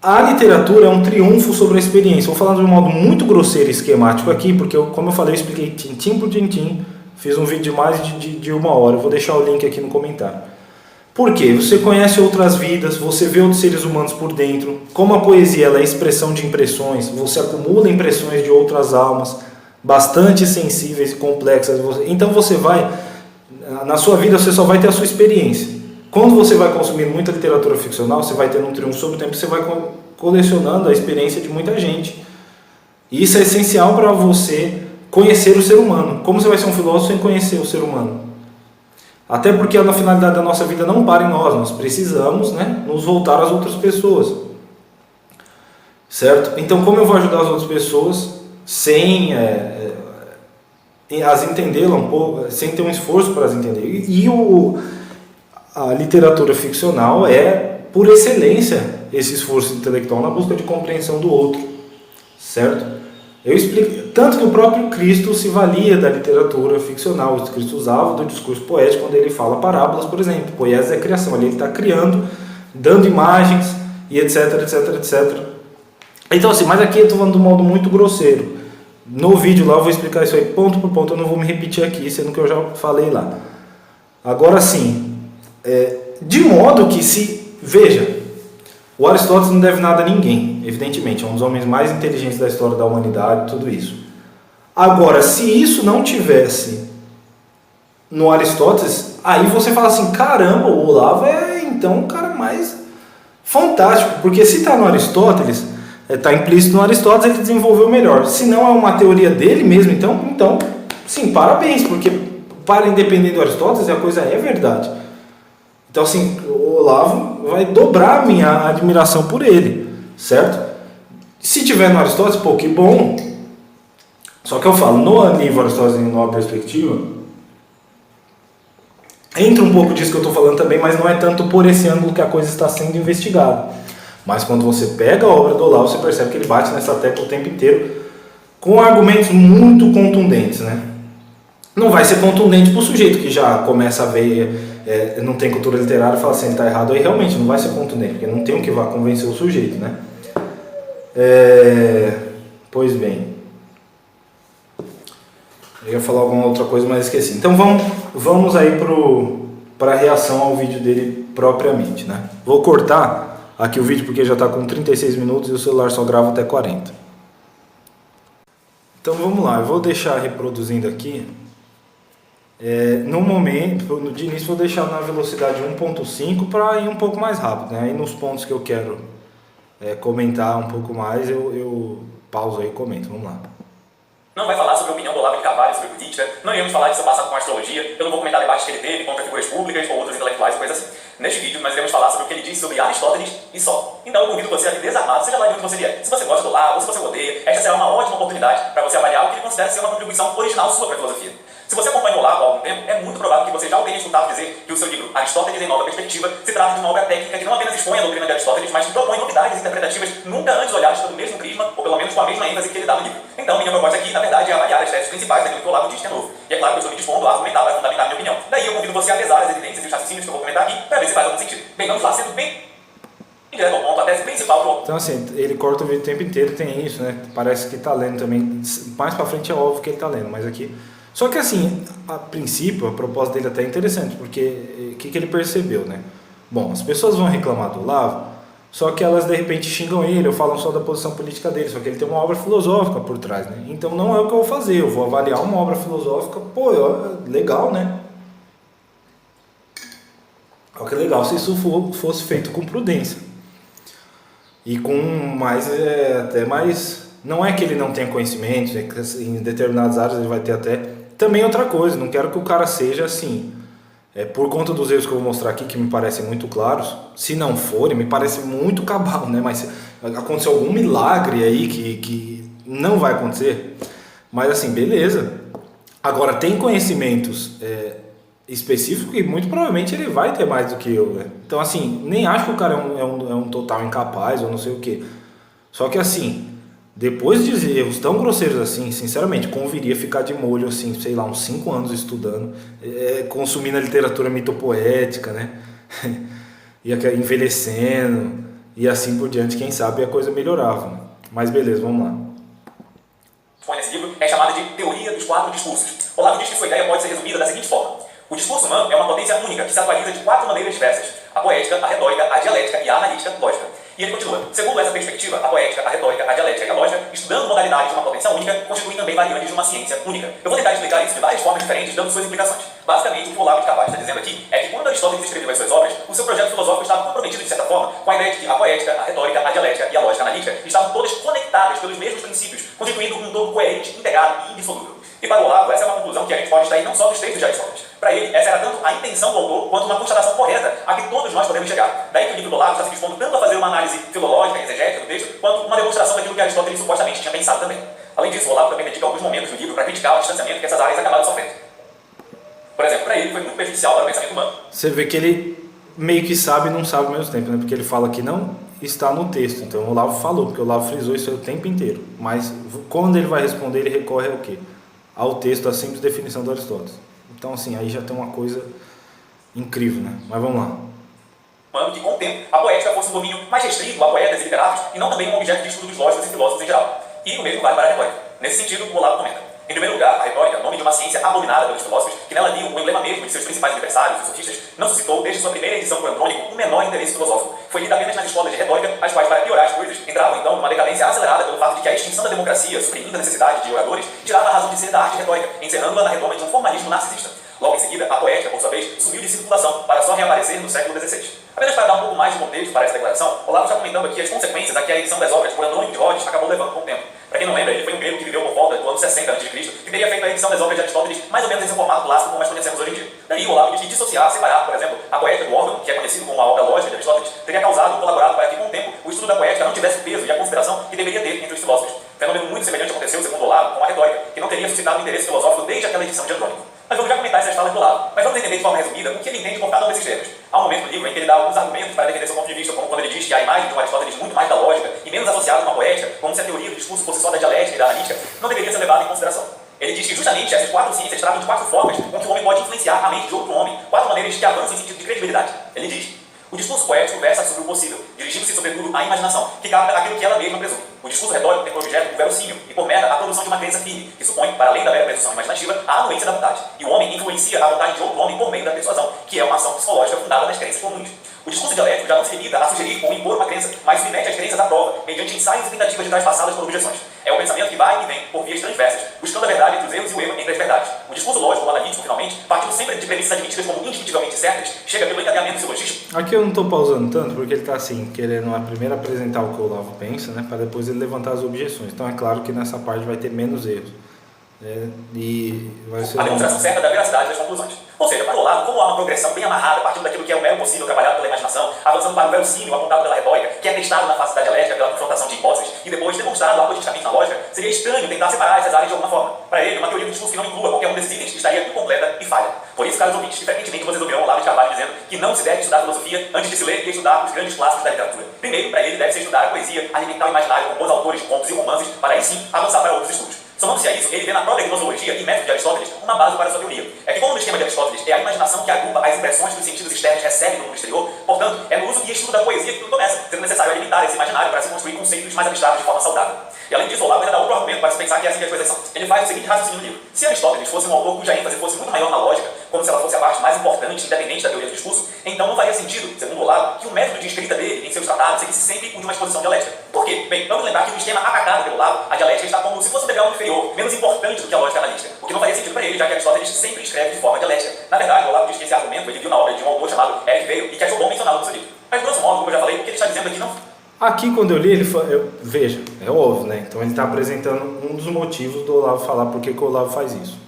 A literatura é um triunfo sobre a experiência. Vou falar de um modo muito grosseiro e esquemático aqui, porque como eu falei, eu expliquei tintim por tintim, fiz um vídeo de mais de 1 hora, eu vou deixar o link aqui no comentário. Por quê? Você conhece outras vidas, você vê outros seres humanos por dentro. Como a poesia ela é expressão de impressões, você acumula impressões de outras almas, bastante sensíveis e complexas. Então você vai, na sua vida você só vai ter a sua experiência. Quando você vai consumindo muita literatura ficcional, você vai tendo um triunfo sobre o tempo, você vai colecionando a experiência de muita gente. E isso é essencial para você conhecer o ser humano. Como você vai ser um filósofo sem conhecer o ser humano? Até porque a finalidade da nossa vida não para em nós precisamos, né, nos voltar às outras pessoas. Certo? Então, como eu vou ajudar as outras pessoas sem as entendê-la um pouco, sem ter um esforço para as entender? A literatura ficcional é, por excelência, esse esforço intelectual na busca de compreensão do outro. Certo? Eu explico, tanto que o próprio Cristo se valia da literatura ficcional. O Cristo usava do discurso poético quando ele fala parábolas, por exemplo. Poiesia é criação, ali ele está criando, dando imagens e etc, etc, etc. Então assim, mas aqui eu estou falando de um modo muito grosseiro. No vídeo lá eu vou explicar isso aí ponto por ponto, eu não vou me repetir aqui, sendo que eu já falei lá. Agora sim, de modo que veja, O Aristóteles não deve nada a ninguém, evidentemente, é um dos homens mais inteligentes da história da humanidade, tudo isso. Agora, se isso não tivesse no Aristóteles, aí você fala assim, caramba, o Olavo é então o cara mais fantástico, porque se está no Aristóteles, está implícito no Aristóteles, ele desenvolveu melhor. Se não é uma teoria dele mesmo, então sim, parabéns, porque para independente do Aristóteles a coisa é verdade. Então assim, o Olavo vai dobrar a minha admiração por ele, certo? Se tiver no Aristóteles, pô, que bom. Só que eu falo, no livro Aristóteles em Nova Perspectiva, entra um pouco disso que eu estou falando também, mas não é tanto por esse ângulo que a coisa está sendo investigada. Mas quando você pega a obra do Olavo, você percebe que ele bate nessa tecla o tempo inteiro, com argumentos muito contundentes, né? Não vai ser contundente para o sujeito que já começa a ver, não tem cultura literária, e fala assim, ele está errado, aí realmente não vai ser contundente, porque não tem o que vá convencer o sujeito, né? Pois bem, eu ia falar alguma outra coisa, mas esqueci. Então vamos aí para a reação ao vídeo dele propriamente, né? Vou cortar aqui o vídeo porque já está com 36 minutos e o celular só grava até 40. Então vamos lá, eu vou deixar reproduzindo aqui. No momento, de início vou deixar na velocidade 1.5 para ir um pouco mais rápido, né? Aí nos pontos que eu quero comentar um pouco mais, eu pauso aí e comento. Vamos lá. Não vai falar sobre a opinião do Olavo de Carvalho sobre política, não iremos falar de seu passado com astrologia, eu não vou comentar debates que ele teve contra figuras públicas ou outros intelectuais, coisas assim. Neste vídeo nós iremos falar sobre o que ele disse sobre Aristóteles e só. Então eu convido você a vir desarmado, seja lá de onde você vier. Se você gosta do Olavo ou se você odeia, esta será uma ótima oportunidade para você avaliar o que ele considera ser uma contribuição original sua para a filosofia. Se você acompanha o Olavo há algum tempo, é muito provável que você já o tenha escutado dizer que o seu livro Aristóteles em Nova Perspectiva se trata de uma obra técnica que não apenas expõe a doutrina de Aristóteles, mas que propõe novidades interpretativas nunca antes olhadas pelo mesmo prisma, ou pelo menos com a mesma ênfase que ele dá no livro. Então, minha proposta aqui, na verdade, é avaliar as teses principais daquilo que o Olavo diz que é novo. E é claro que eu estou me dispondo a argumentar para fundamentar minha opinião. Daí eu convido você a pesar as evidências e os raciocínios que eu vou comentar aqui, para ver se faz algum sentido. Bem, vamos lá, sendo bem direto ao ponto, a tese principal do... Então assim, ele corta o vídeo o tempo inteiro, tem isso, né? Parece que está lendo também. Mais para frente é óbvio que ele está lendo, mas aqui... Só que assim, a princípio, a proposta dele até é interessante, porque o que ele percebeu, né? Bom, as pessoas vão reclamar do Olavo, só que elas de repente xingam ele ou falam só da posição política dele, só que ele tem uma obra filosófica por trás, né? Então não é o que eu vou fazer, eu vou avaliar uma obra filosófica, pô, legal, né? Olha que legal se isso fosse feito com prudência. E com mais, até mais... Não é que ele não tenha conhecimento, é que em determinadas áreas ele vai ter até... Também outra coisa, não quero que o cara seja assim... por conta dos erros que eu vou mostrar aqui, que me parecem muito claros, se não forem, me parece muito cabal, né? Mas aconteceu algum milagre aí que não vai acontecer. Mas assim, beleza. Agora, tem conhecimentos específicos e muito provavelmente ele vai ter mais do que eu, né? Então assim, nem acho que o cara é um total incapaz ou não sei o que. Só que assim... Depois de erros tão grosseiros assim, sinceramente, conviria ficar de molho, assim, sei lá, uns 5 anos estudando, consumindo a literatura mitopoética, né? Ia envelhecendo, e assim por diante, quem sabe a coisa melhorava. Né? Mas beleza, vamos lá. Nesse livro é chamada de Teoria dos 4 Discursos. Olavo diz que sua ideia pode ser resumida da seguinte forma. O discurso humano é uma potência única que se atualiza de 4 maneiras diversas. A poética, a retórica, a dialética e a analítica lógica. E ele continua. Segundo essa perspectiva, a poética, a retórica, a dialética e a lógica, estudando modalidades de uma potência única, constituem também variantes de uma ciência única. Eu vou tentar explicar isso de várias formas diferentes, dando suas implicações. Basicamente, o que o Olavo de Carvalho está dizendo aqui é que quando Aristóteles escreveu as suas obras, o seu projeto filosófico estava comprometido, de certa forma, com a ideia de que a poética, a retórica, a dialética e a lógica analítica estavam todas conectadas pelos mesmos princípios, constituindo um todo coerente, integrado e indissolúvel. E para o Olavo, essa é uma conclusão que a gente pode extrair não só dos textos de Aristóteles. Para ele, essa era tanto a intenção do autor, quanto uma constatação correta a que todos nós podemos chegar. Daí que o livro do Olavo está se dispondo tanto a fazer uma análise filológica, exegética do texto, quanto uma demonstração daquilo que Aristóteles supostamente tinha pensado também. Além disso, o Olavo também dedica alguns momentos do livro para criticar o distanciamento que essas áreas acabaram sofrendo. Por exemplo, para ele foi muito prejudicial para o pensamento humano. Você vê que ele meio que sabe e não sabe ao mesmo tempo, né? Porque ele fala que não está no texto. Então o Olavo falou, porque o Olavo frisou isso o tempo inteiro. Mas quando ele vai responder, ele recorre ao quê? Ao texto, à simples definição do Aristóteles. Então assim, aí já tem uma coisa incrível, né? Mas vamos lá. Que com o tempo a poética fosse um domínio mais restrito a poetas e literatos e não também um objeto de estudo dos lógicos e filósofos em geral. E o mesmo vale para a retórica. Nesse sentido, o Olavo comenta. Em primeiro lugar, a retórica, nome de uma ciência abominada pelos filósofos, que nela viam o emblema mesmo de seus principais adversários, os sofistas, não suscitou, desde sua primeira edição por Andrônico, o menor interesse filosófico. Foi lida apenas nas escolas de retórica, as quais, para piorar as coisas, entravam então numa decadência acelerada pelo fato de que a extinção da democracia, suprimindo a necessidade de oradores, tirava a razão de ser da arte retórica, encerrando-a na redoma de um formalismo narcisista. Logo em seguida, a poética, por sua vez, sumiu de circulação para só reaparecer no século XVI. Apenas para dar um pouco mais de contexto para essa declaração, Olavo está comentando aqui as consequências a que a edição das obras por Andrônico de Rhodes acabou levando com o tempo. Para quem não lembra, ele foi um grego que viveu por volta do ano 60 a.C., que teria feito a edição das obras de Aristóteles mais ou menos em seu formato clássico como nós conhecemos hoje em dia. Daí, Olavo diz que dissociar, separar, por exemplo, a poética do órgão, que é conhecido como a obra lógica de Aristóteles, teria causado ou colaborado para que, com o tempo, o estudo da poética não tivesse o peso e a consideração que deveria ter entre os filósofos. Fenômeno muito semelhante aconteceu, segundo Olavo, com a retórica, que não teria suscitado interesse filosófico desde aquela edição de Andrônico. Mas vamos já comentar essas falas do Olavo. Mas vamos entender de forma resumida o que ele entende por cada um desses termos. Há um momento no livro em que ele dá alguns argumentos para defender seu ponto de vista, como quando ele diz que a imagem de um Aristóteles muito mais da lógica e menos associada com a poética, como se a teoria do discurso fosse só da dialética e da analítica, não deveria ser levada em consideração. Ele diz que justamente essas 4 ciências tratam de 4 formas com que o homem pode influenciar a mente de outro homem, 4 maneiras que avançam em sentido de credibilidade. Ele diz: o discurso poético versa sobre o possível, dirigindo-se sobretudo à imaginação, que capta aquilo que ela mesma presume. O discurso retórico tem por objeto o verossímil e por meta a produção de uma crença firme, que supõe, para além da mera presunção imaginativa, a anuência da vontade. E o homem influencia a vontade de outro homem por meio da persuasão, que é uma ação psicológica fundada nas crenças comuns. O discurso dialético já não se limita a sugerir ou impor uma crença, mas submete as crenças à prova, mediante ensaios e tentativas de traspassadas por objeções. É o pensamento que vai e vem por vias transversas, buscando a verdade entre os erros e o erro entre as verdades. O discurso lógico ou analítico, finalmente, partindo sempre de premissas admitidas como indiscutivelmente certas, chega pelo encadeamento silogístico. Aqui eu não estou pausando tanto, porque ele está assim, querendo primeiro apresentar o que o Olavo pensa, né, para depois ele levantar as objeções. Então é claro que nessa parte vai ter menos erros. E vai ser a demonstração certa da veracidade das conclusões. Ou seja, para o Olavo, como há uma progressão bem amarrada, partindo daquilo que é o mero possível trabalhado pela imaginação, avançando para o verossímil apontado pela retórica, que é testado na face da dialética pela confrontação de hipóteses, e depois demonstrado algoritmicamente na lógica, seria estranho tentar separar essas áreas de alguma forma. Para ele, uma teoria do discurso que não inclua qualquer um desses itens estaria incompleta e falha. Por isso, caros ouvintes, frequentemente vocês ouvirão Olavo de Carvalho dizendo que não se deve estudar filosofia antes de se ler e estudar os grandes clássicos da literatura. Primeiro, para ele, deve-se estudar a poesia, alimentar o imaginário com bons autores de contos e romances, para aí sim avançar para outros estudos. Somando-se a isso, ele vê na própria gnosologia e método de Aristóteles uma base para a sua teoria. É que, como no esquema de Aristóteles é a imaginação que agrupa as impressões que os sentidos externos recebem no mundo exterior, portanto, é no uso e estudo da poesia que tudo começa, sendo necessário alimentar esse imaginário para se construir conceitos mais abstratos de forma saudável. E além disso, Olavo ainda dá outro argumento para se pensar que é assim que as coisas são. Ele faz o seguinte raciocínio no livro: se Aristóteles fosse um autor cuja ênfase fosse muito maior na lógica, como se ela fosse a parte mais importante e independente da teoria do discurso, então não faria sentido, segundo Olavo, que o método de escrita dele em seus tratados seguisse sempre o de uma exposição dialética. Por quê? Bem, vamos lembrar que no esquema atacado pelo Olavo, a dialética está como se fosse um degrau inferior, menos importante do que a lógica analítica, o que não faria sentido para ele, já que Aristóteles sempre escreve de forma dialética. Na verdade, Olavo diz que esse argumento ele viu na obra de um autor chamado Eric Weil e que achou bom mencioná-lo no seu livro. Mas, grosso modo, como eu já falei, o que ele está dizendo aqui não... Aqui, quando eu li, veja, é óbvio, né? Então ele está apresentando um dos motivos do Olavo falar por que o Olavo faz isso.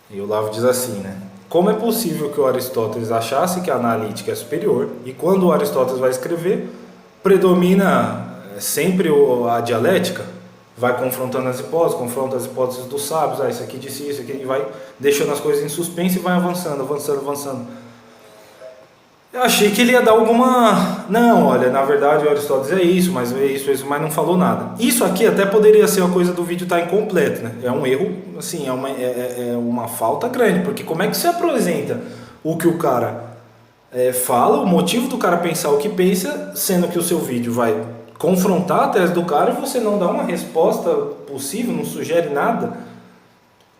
E o Olavo diz assim, né? Como é possível que o Aristóteles achasse que a analítica é superior e quando o Aristóteles vai escrever, predomina sempre a dialética, vai confrontando as hipóteses, confronta as hipóteses dos sábios, isso aqui disse isso, aqui, e vai deixando as coisas em suspense e vai avançando, avançando, avançando. Eu achei que ele ia dar alguma... Não, olha, na verdade o Aristóteles é isso, mas mas não falou nada. Isso aqui até poderia ser uma coisa do vídeo estar incompleto, né? É um erro, assim, é uma falta grande, porque como é que você apresenta o que o cara fala, o motivo do cara pensar o que pensa, sendo que o seu vídeo vai confrontar a tese do cara e você não dá uma resposta possível, não sugere nada?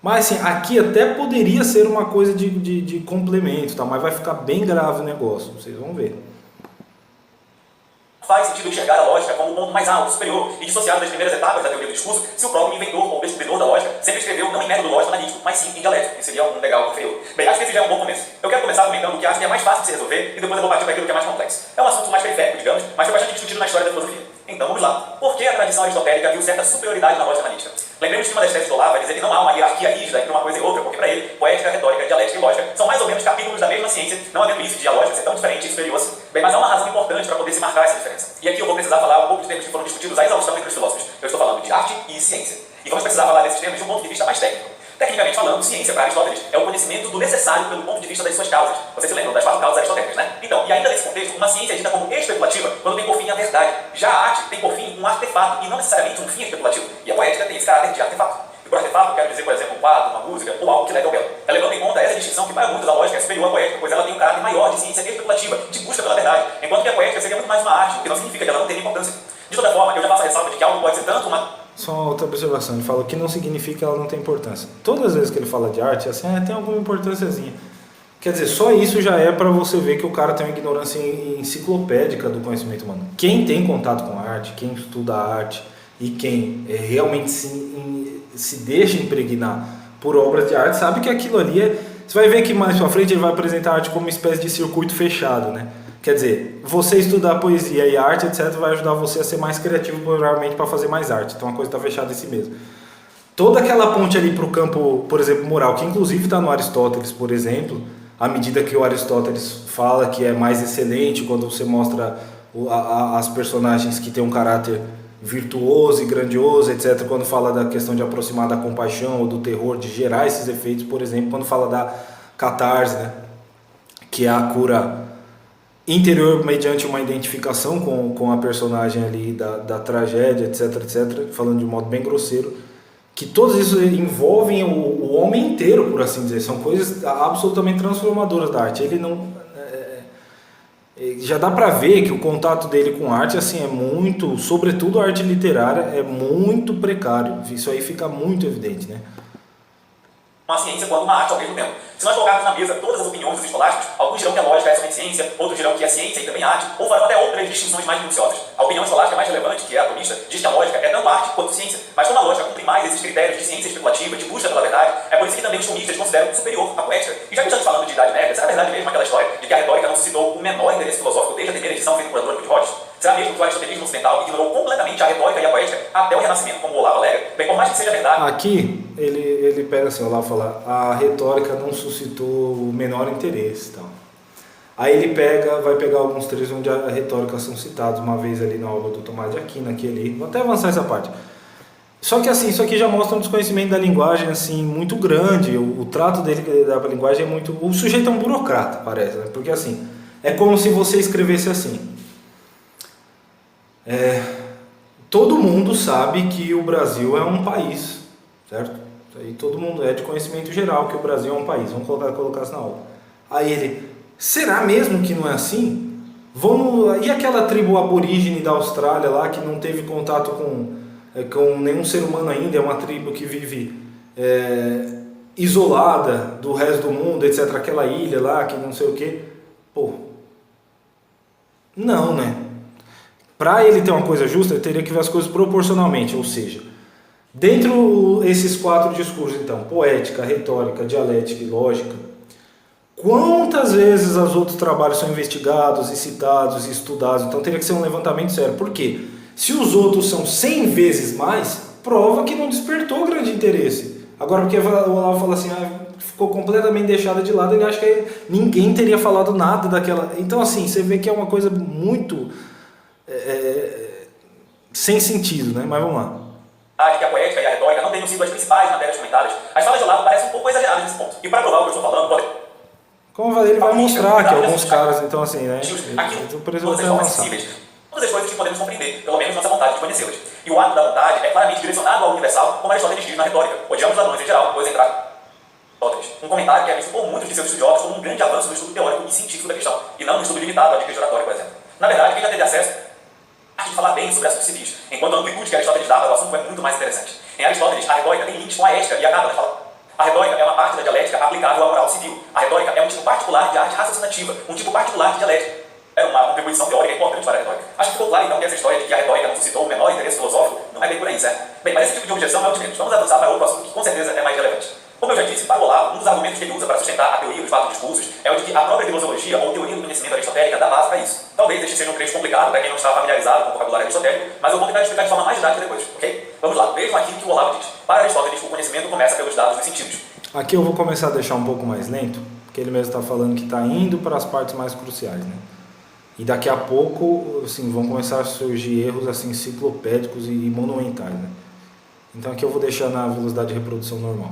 Mas assim, aqui até poderia ser uma coisa de complemento, tá? Mas vai ficar bem grave o negócio, vocês vão ver. Faz sentido enxergar a lógica como um ponto mais alto, superior e dissociado das primeiras etapas da teoria do discurso se o próprio inventor ou descobridor da lógica sempre escreveu não em método lógico analítico, mas sim em dialético, que seria um degrau inferior. Bem, acho que esse já é um bom começo. Eu quero começar comentando o que acho que é mais fácil de se resolver e depois eu vou partir para aquilo que é mais complexo. É um assunto mais periférico, digamos, mas foi bastante discutido na história da filosofia. Então vamos lá. Por que a tradição aristotélica viu certa superioridade na lógica analítica? Lembremos que uma das teses do Olavo vai dizer que não há uma hierarquia rígida entre uma coisa e outra, porque para ele, poética, retórica, dialética e lógica são mais ou menos capítulos da mesma ciência, não havendo isso de a lógica ser tão diferente e superior assim. Bem, mas há uma razão importante para poder se marcar essa diferença. E aqui eu vou precisar falar um pouco de termos que foram discutidos à exaustão entre os filósofos. Eu estou falando de arte e ciência. E vamos precisar falar desses termos de um ponto de vista mais técnico. Tecnicamente falando, ciência para Aristóteles é o conhecimento do necessário pelo ponto de vista das suas causas. Vocês se lembram das 4 causas aristotélicas, né? Então, e ainda nesse contexto, uma ciência é dita como especulativa quando tem por fim a verdade. Já a arte tem por fim um artefato e não necessariamente um fim especulativo. E a poética tem esse caráter de artefato. E por artefato eu quero dizer, por exemplo, um quadro, uma música ou algo que leve ao belo. É levando em conta essa distinção que para muitos a lógica é superior à poética, pois ela tem um caráter maior de ciência especulativa, de busca pela verdade, enquanto que a poética seria muito mais uma arte, o que não significa que ela não tenha importância. De toda forma, eu já faço a ressalva de que algo pode ser tanto uma... Só outra observação. Ele fala que não significa que ela não tem importância. Todas as vezes que ele fala de arte, assim, tem alguma importânciazinha. Quer dizer, só isso já é para você ver que o cara tem uma ignorância enciclopédica do conhecimento humano. Quem tem contato com a arte, quem estuda a arte e quem realmente se deixa impregnar por obras de arte, sabe que aquilo ali é... Você vai ver que mais pra frente ele vai apresentar a arte como uma espécie de circuito fechado, né? Quer dizer, você estudar poesia e arte, etc., vai ajudar você a ser mais criativo, provavelmente, para fazer mais arte. Então a coisa está fechada em si mesmo. Toda aquela ponte ali para o campo, por exemplo, moral, que inclusive está no Aristóteles, por exemplo, à medida que o Aristóteles fala que é mais excelente quando você mostra as personagens que têm um caráter virtuoso e grandioso, etc., quando fala da questão de aproximar da compaixão ou do terror, de gerar esses efeitos, por exemplo, quando fala da catarse, né? Que é a cura interior mediante uma identificação com a personagem ali da tragédia, etc, etc, falando de um modo bem grosseiro, que todos isso envolvem o homem inteiro, por assim dizer, são coisas absolutamente transformadoras da arte. Ele não... já dá pra ver que o contato dele com arte, assim, é muito, sobretudo a arte literária, é muito precário. Isso aí fica muito evidente, né? Uma ciência quanto uma arte ao mesmo tempo. Se nós colocarmos na mesa todas as opiniões dos escolásticos, alguns dirão que a lógica é somente ciência, outros dirão que é ciência e também arte, ou farão até outras distinções mais minuciosas. A opinião escolástica mais relevante, que é a atomista, diz que a lógica é tanto arte quanto ciência, mas como a lógica cumpre mais esses critérios de ciência especulativa, de busca pela verdade, é por isso que também os comunistas consideram superior a poética. E já que estamos falando de Idade Média, será verdade mesmo aquela história de que a retórica não suscitou o menor interesse filosófico desde a primeira edição feita por Antônio de Rhodes? Será mesmo que o aristotelismo ocidental ignorou completamente a retórica e a poética até o Renascimento, como o Olavo alega? Bem, por mais que seja verdade... Aqui, ele pega assim, o Olavo fala, a retórica não suscitou o menor interesse. Então. Aí ele vai pegar alguns trechos onde a retórica são citados, uma vez ali na obra do Tomás de Aquino, aqui ali. Vou até avançar essa parte. Só que assim, isso aqui já mostra um desconhecimento da linguagem assim, muito grande. O trato dele que ele dá para a linguagem é muito... O sujeito é um burocrata, parece, né? Porque assim, é como se você escrevesse assim... todo mundo sabe que o Brasil é um país, certo? Aí todo mundo é de conhecimento geral que o Brasil é um país. Vamos colocar isso na aula. Aí ele, será mesmo que não é assim? E aquela tribo aborígene da Austrália lá que não teve contato com nenhum ser humano ainda, é uma tribo que vive isolada do resto do mundo, etc. Aquela ilha lá que não sei o que. Pô, não, né? Para ele ter uma coisa justa, ele teria que ver as coisas proporcionalmente, ou seja, dentro esses 4 discursos, então, poética, retórica, dialética e lógica, quantas vezes os outros trabalhos são investigados e citados e estudados? Então teria que ser um levantamento sério. Por quê? Se os outros são 100 vezes mais, prova que não despertou grande interesse. Agora, porque o Olavo fala assim, ficou completamente deixada de lado, ele acha que ninguém teria falado nada daquela... Então, assim, você vê que é uma coisa muito... sem sentido, né? Mas vamos lá. Que a poética e a retórica não tenham sido as principais matérias comentadas. As falas de Olavo parecem um pouco exageradas nesse ponto. E para provar o que eu estou falando, como eu falei, ele vai mostrar que alguns caras, então assim, né? Aquilo, por todas as formas acessíveis, todas as coisas que podemos compreender, pelo menos nossa vontade de conhecê-las. E o ato da vontade é claramente direcionado ao universal, como Aristóteles diz na retórica. Odiamos ladrões em geral, pois entrar Aristóteles. Um comentário que é visto por muitos de seus estudiosos como um grande avanço no estudo teórico e científico da questão, e não no estudo limitado à dica de oratória, por exemplo. Na verdade, quem já teve acesso de falar bem sobre assuntos civis, enquanto a amplitude que Aristóteles dava ao assunto é muito mais interessante. Em Aristóteles, a retórica tem links com a ética e acaba, né? A retórica é uma parte da dialética aplicável à moral civil. A retórica é um tipo particular de arte raciocinativa, um tipo particular de dialética. É uma contribuição teórica importante para a retórica. Acho que ficou claro então que essa história de que a retórica não suscitou o menor interesse filosófico não é bem por aí, certo? Bem, mas esse tipo de objeção é o de menos. Vamos avançar para outro assunto que com certeza é mais relevante. Como eu já disse, para o Olavo, um dos argumentos que ele usa para sustentar a teoria dos 4 discursos é o de que a própria filosofia ou teoria do conhecimento aristotélica dá base para isso. Talvez este seja um trecho complicado para quem não está familiarizado com o vocabulário aristotélico, mas eu vou tentar explicar de forma mais didática depois, ok? Vamos lá, vejam aqui o que o Olavo diz. Para Aristóteles, o conhecimento começa pelos dados dos sentidos. Aqui eu vou começar a deixar um pouco mais lento, porque ele mesmo está falando que está indo para as partes mais cruciais, né? E daqui a pouco, assim, vão começar a surgir erros assim, enciclopédicos e monumentais, né? Então aqui eu vou deixar na velocidade de reprodução normal.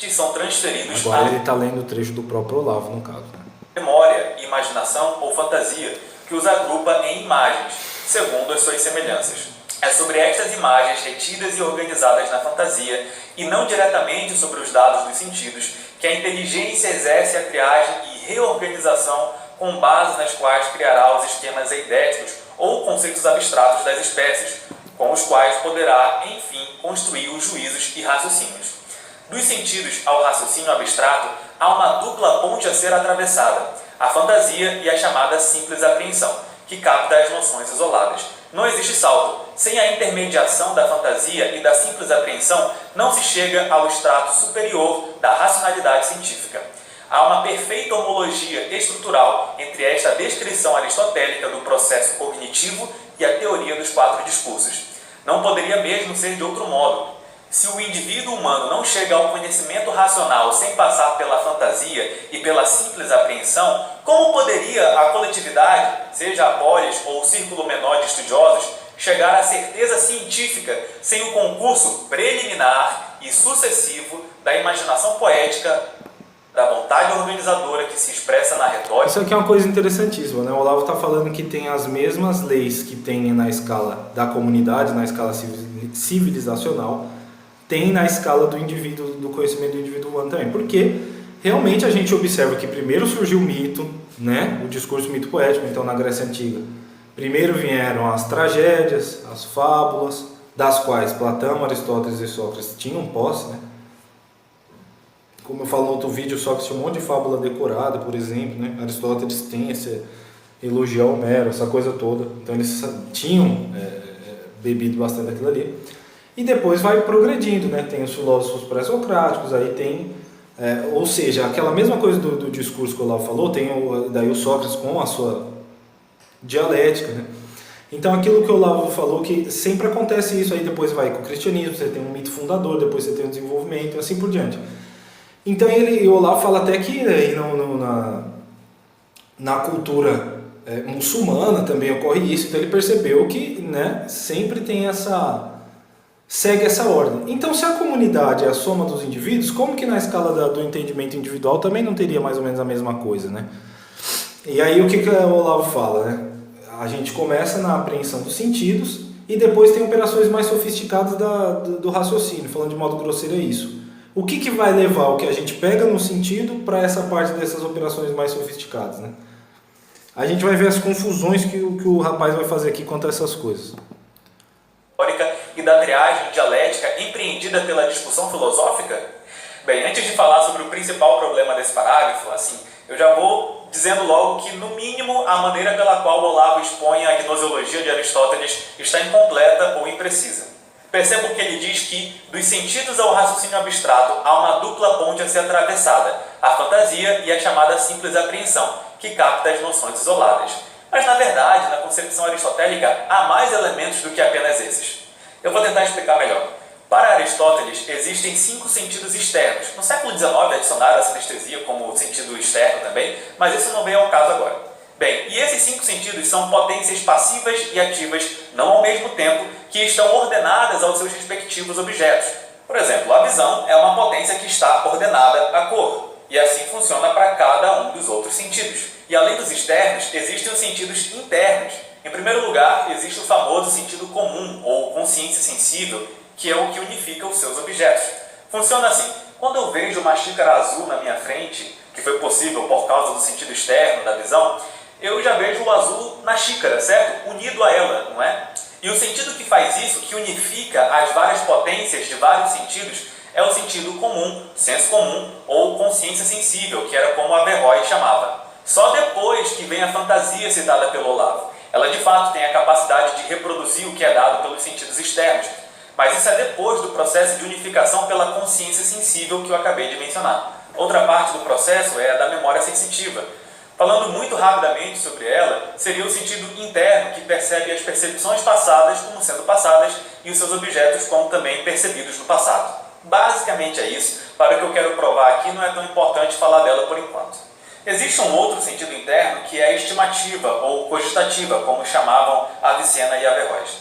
São transferidos Agora ele está lendo o trecho do próprio Olavo, no caso, né? Memória, imaginação ou fantasia, que os agrupa em imagens, segundo as suas semelhanças. É sobre estas imagens retidas e organizadas na fantasia, e não diretamente sobre os dados dos sentidos, que a inteligência exerce a triagem e reorganização com base nas quais criará os esquemas eidéticos ou conceitos abstratos das espécies, com os quais poderá, enfim, construir os juízos e raciocínios. Dos sentidos ao raciocínio abstrato, há uma dupla ponte a ser atravessada, a fantasia e a chamada simples apreensão, que capta as noções isoladas. Não existe salto. Sem a intermediação da fantasia e da simples apreensão, não se chega ao extrato superior da racionalidade científica. Há uma perfeita homologia estrutural entre esta descrição aristotélica do processo cognitivo e a teoria dos 4 discursos. Não poderia mesmo ser de outro modo. Se o indivíduo humano não chega ao conhecimento racional sem passar pela fantasia e pela simples apreensão, como poderia a coletividade, seja a polis ou o círculo menor de estudiosos, chegar à certeza científica sem o concurso preliminar e sucessivo da imaginação poética, da vontade organizadora que se expressa na retórica? Isso aqui é uma coisa interessantíssima, né? O Olavo está falando que tem as mesmas leis que tem na escala da comunidade, na escala civilizacional, tem na escala do indivíduo, do conhecimento do indivíduo humano também. Porque realmente a gente observa que primeiro surgiu o mito, né? O discurso mito poético, então na Grécia Antiga. Primeiro vieram as tragédias, as fábulas, das quais Platão, Aristóteles e Sócrates tinham posse, né? Como eu falo no outro vídeo, Sócrates tinha um monte de fábula decorada, por exemplo, né? Aristóteles tem esse elogiar Homero, essa coisa toda. Então eles tinham bebido bastante daquilo ali. E depois vai progredindo, né? Tem os filósofos pré-socráticos, aí tem... ou seja, aquela mesma coisa do discurso que o Olavo falou, tem daí o Sócrates com a sua dialética, né? Então aquilo que o Olavo falou, que sempre acontece isso, aí depois vai com o cristianismo, você tem um mito fundador, depois você tem um desenvolvimento, assim por diante. Então o Olavo fala até que aí na cultura muçulmana também ocorre isso, então ele percebeu que, né, sempre tem segue essa ordem. Então se a comunidade é a soma dos indivíduos, como que na escala do entendimento individual também não teria mais ou menos a mesma coisa, né? E aí o que o Olavo fala, né? A gente começa na apreensão dos sentidos e depois tem operações mais sofisticadas do raciocínio, falando de modo grosseiro é isso. O que vai levar o que a gente pega no sentido para essa parte dessas operações mais sofisticadas, né? A gente vai ver as confusões que o rapaz vai fazer aqui quanto a essas coisas. E da triagem dialética empreendida pela discussão filosófica? Bem, antes de falar sobre o principal problema desse parágrafo, assim, eu já vou dizendo logo que, no mínimo, a maneira pela qual o Olavo expõe a gnosiologia de Aristóteles está incompleta ou imprecisa. Percebam que ele diz que, dos sentidos ao raciocínio abstrato, há uma dupla ponte a ser atravessada, a fantasia e a chamada simples apreensão, que capta as noções isoladas. Mas, na verdade, na concepção aristotélica, há mais elementos do que apenas esses. Eu vou tentar explicar melhor. Para Aristóteles, existem 5 sentidos externos. No século XIX, adicionaram a sinestesia como sentido externo também, mas isso não vem ao caso agora. Bem, e esses 5 sentidos são potências passivas e ativas, não ao mesmo tempo, que estão ordenadas aos seus respectivos objetos. Por exemplo, a visão é uma potência que está ordenada à cor, e assim funciona para cada um dos outros sentidos. E além dos externos, existem os sentidos internos. Em primeiro lugar, existe o famoso sentido comum, ou consciência sensível, que é o que unifica os seus objetos. Funciona assim: quando eu vejo uma xícara azul na minha frente, que foi possível por causa do sentido externo da visão, eu já vejo o azul na xícara, certo? Unido a ela, não é? E o sentido que faz isso, que unifica as várias potências de vários sentidos, é o sentido comum, senso comum ou consciência sensível, que era como Averroes chamava. Só depois que vem a fantasia citada pelo Olavo. Ela de fato tem a capacidade de reproduzir o que é dado pelos sentidos externos, mas isso é depois do processo de unificação pela consciência sensível que eu acabei de mencionar. Outra parte do processo é a da memória sensitiva. Falando muito rapidamente sobre ela, seria o sentido interno, que percebe as percepções passadas como sendo passadas e os seus objetos como também percebidos no passado. Basicamente é isso. Para o que eu quero provar aqui, não é tão importante falar dela por enquanto. Existe um outro sentido interno que é a estimativa ou cogitativa, como chamavam Avicena e Averroes.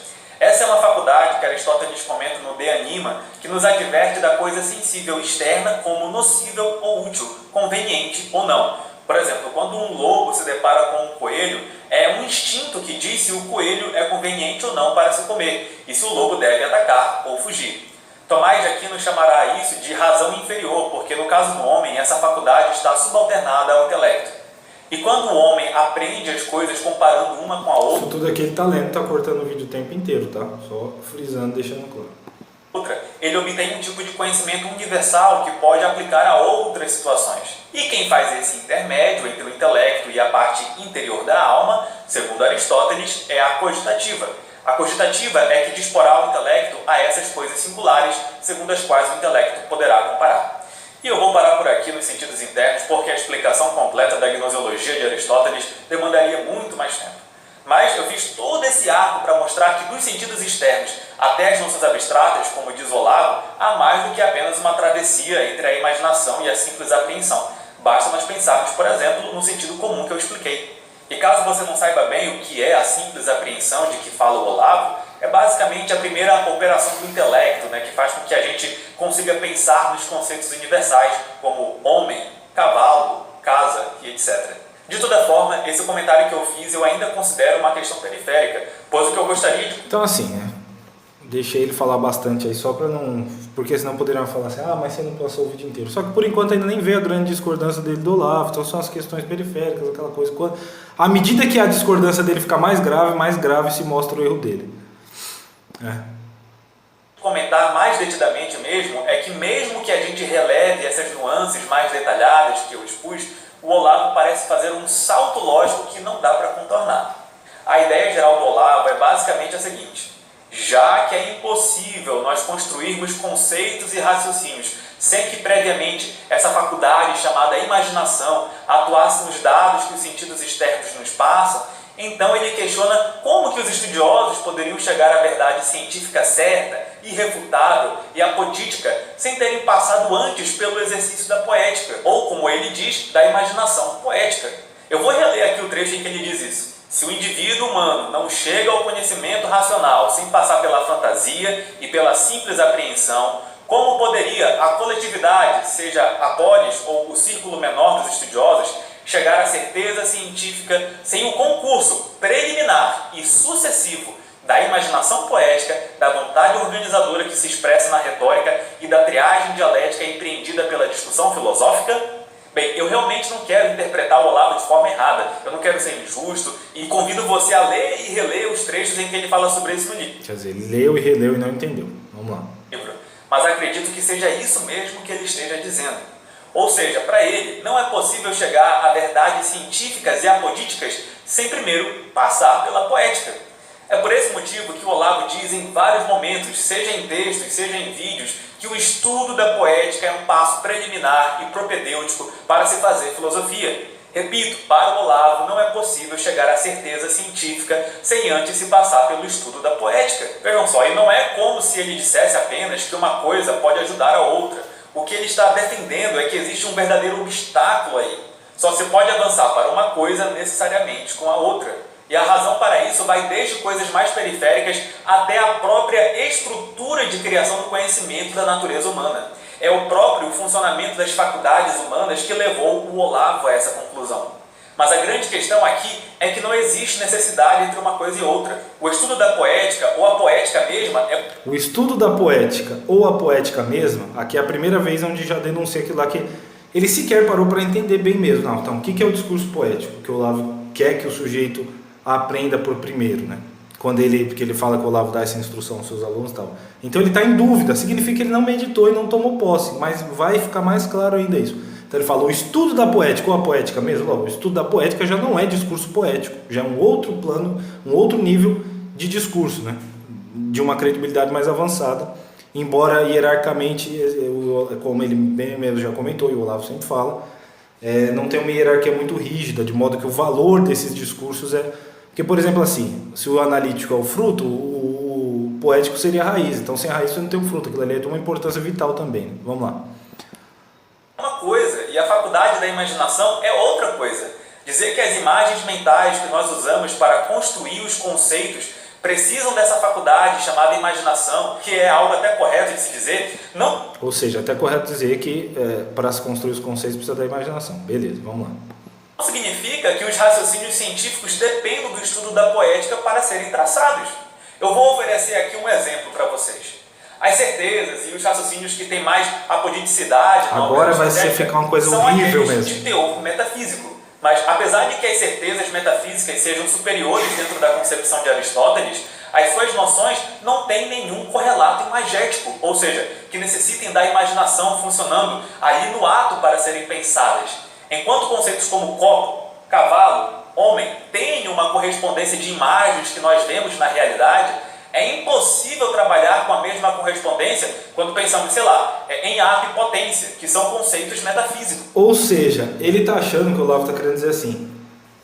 Essa é uma faculdade que Aristóteles comenta no De Anima, que nos adverte da coisa sensível externa como nocível ou útil, conveniente ou não. Por exemplo, quando um lobo se depara com um coelho, é um instinto que diz se o coelho é conveniente ou não para se comer, e se o lobo deve atacar ou fugir. Tomás de Aquino chamará isso de razão inferior, porque no caso do homem, essa faculdade está subalternada ao intelecto. E quando o homem aprende as coisas comparando uma com a Isso tudo aqui ele tá lendo, tá cortando o vídeo o tempo inteiro, tá? Só frisando, deixando claro. outra, ele obtém um tipo de conhecimento universal que pode aplicar a outras situações. E quem faz esse intermédio entre o intelecto e a parte interior da alma, segundo Aristóteles, é a cogitativa. A cogitativa é que disporá o intelecto a essas coisas singulares, segundo as quais o intelecto poderá comparar. E eu vou parar por aqui nos sentidos internos, porque a explicação completa da gnosiologia de Aristóteles demandaria muito mais tempo. Mas eu fiz todo esse arco para mostrar que dos sentidos externos até as noções abstratas, como diz Olavo, há mais do que apenas uma travessia entre a imaginação e a simples apreensão. Basta nós pensarmos, por exemplo, no sentido comum que eu expliquei. E caso você não saiba bem o que é a simples apreensão de que fala o Olavo, é basicamente a primeira operação do intelecto, que faz com que a gente consiga pensar nos conceitos universais, como homem, cavalo, casa e etc. De toda forma, esse comentário que eu fiz eu ainda considero uma questão periférica, pois o que eu gostaria de... Então assim, deixei ele falar bastante aí só para não... Porque senão poderiam falar assim, mas você não passou o vídeo inteiro. Só que por enquanto ainda nem veio a grande discordância dele do Olavo, então são as questões periféricas, aquela coisa. À medida que a discordância dele fica mais grave se mostra o erro dele. Comentar mais detidamente mesmo é que mesmo que a gente releve essas nuances mais detalhadas que eu expus, o Olavo parece fazer um salto lógico que não dá para contornar. A ideia geral do Olavo é basicamente a seguinte: já que é impossível nós construirmos conceitos e raciocínios sem que previamente essa faculdade chamada imaginação atuasse nos dados que os sentidos externos nos passam, então ele questiona como que os estudiosos poderiam chegar à verdade científica certa, irrefutável e apodítica sem terem passado antes pelo exercício da poética, ou como ele diz, da imaginação poética. Eu vou reler aqui o trecho em que ele diz isso. Se o indivíduo humano não chega ao conhecimento racional sem passar pela fantasia e pela simples apreensão, como poderia a coletividade, seja a polis ou o círculo menor dos estudiosos, chegar à certeza científica sem o concurso preliminar e sucessivo da imaginação poética, da vontade organizadora que se expressa na retórica e da triagem dialética empreendida pela discussão filosófica? Bem, eu realmente não quero interpretar o Olavo de forma errada, eu não quero ser injusto e convido você a ler e reler os trechos em que ele fala sobre isso no livro. Quer dizer, ele leu e releu e não entendeu. Vamos lá. Mas acredito que seja isso mesmo que ele esteja dizendo. Ou seja, para ele, não é possível chegar a verdades científicas e apodíticas sem primeiro passar pela poética. É por esse motivo que o Olavo diz em vários momentos, seja em textos, seja em vídeos, que o estudo da poética é um passo preliminar e propedêutico para se fazer filosofia. Repito, para o Olavo não é possível chegar à certeza científica sem antes se passar pelo estudo da poética. Vejam só, e não é como se ele dissesse apenas que uma coisa pode ajudar a outra. O que ele está defendendo é que existe um verdadeiro obstáculo aí. Só se pode avançar para uma coisa necessariamente com a outra. E a razão para isso vai desde coisas mais periféricas até a própria estrutura de criação do conhecimento da natureza humana. É o próprio funcionamento das faculdades humanas que levou o Olavo a essa conclusão. Mas a grande questão aqui é que não existe necessidade entre uma coisa e outra. O estudo da poética, ou a poética mesma, é... O estudo da poética, ou a poética mesma, aqui é a primeira vez onde já denunciei aquilo lá que ele sequer parou para entender bem mesmo. Não, então, o que é o discurso poético? Que o Olavo quer que o sujeito aprenda por primeiro, porque ele fala que o Olavo dá essa instrução aos seus alunos e tal. Então ele está em dúvida, significa que ele não meditou e não tomou posse, mas vai ficar mais claro ainda isso. Então ele fala, o estudo da poética, ou a poética mesmo, o estudo da poética já não é discurso poético, já é um outro plano, um outro nível de discurso, de uma credibilidade mais avançada, embora hierarquicamente, como ele bem mesmo já comentou, e o Olavo sempre fala, não tem uma hierarquia muito rígida, de modo que o valor desses discursos é... Porque, por exemplo, assim, se o analítico é o fruto, o poético seria a raiz. Então, sem a raiz você não tem o fruto. Aquilo ali é de uma importância vital também. Vamos lá. Uma coisa, e a faculdade da imaginação é outra coisa. Dizer que as imagens mentais que nós usamos para construir os conceitos precisam dessa faculdade chamada imaginação, que é algo até correto de se dizer, não... Ou seja, até correto dizer que para se construir os conceitos precisa da imaginação. Beleza, vamos lá. Não significa que os raciocínios científicos dependam do estudo da poética para serem traçados. Eu vou oferecer aqui um exemplo para vocês. As certezas e os raciocínios que têm mais apoditicidade... Agora vai ficar uma coisa horrível mesmo. De teor metafísico. Mas, apesar de que as certezas metafísicas sejam superiores dentro da concepção de Aristóteles, as suas noções não têm nenhum correlato imagético, ou seja, que necessitem da imaginação funcionando ali no ato para serem pensadas. Enquanto conceitos como copo, cavalo, homem têm uma correspondência de imagens que nós vemos na realidade, é impossível trabalhar com a mesma correspondência quando pensamos, sei lá, em ato e potência, que são conceitos metafísicos. Ou seja, ele está achando que o Olavo está querendo dizer assim,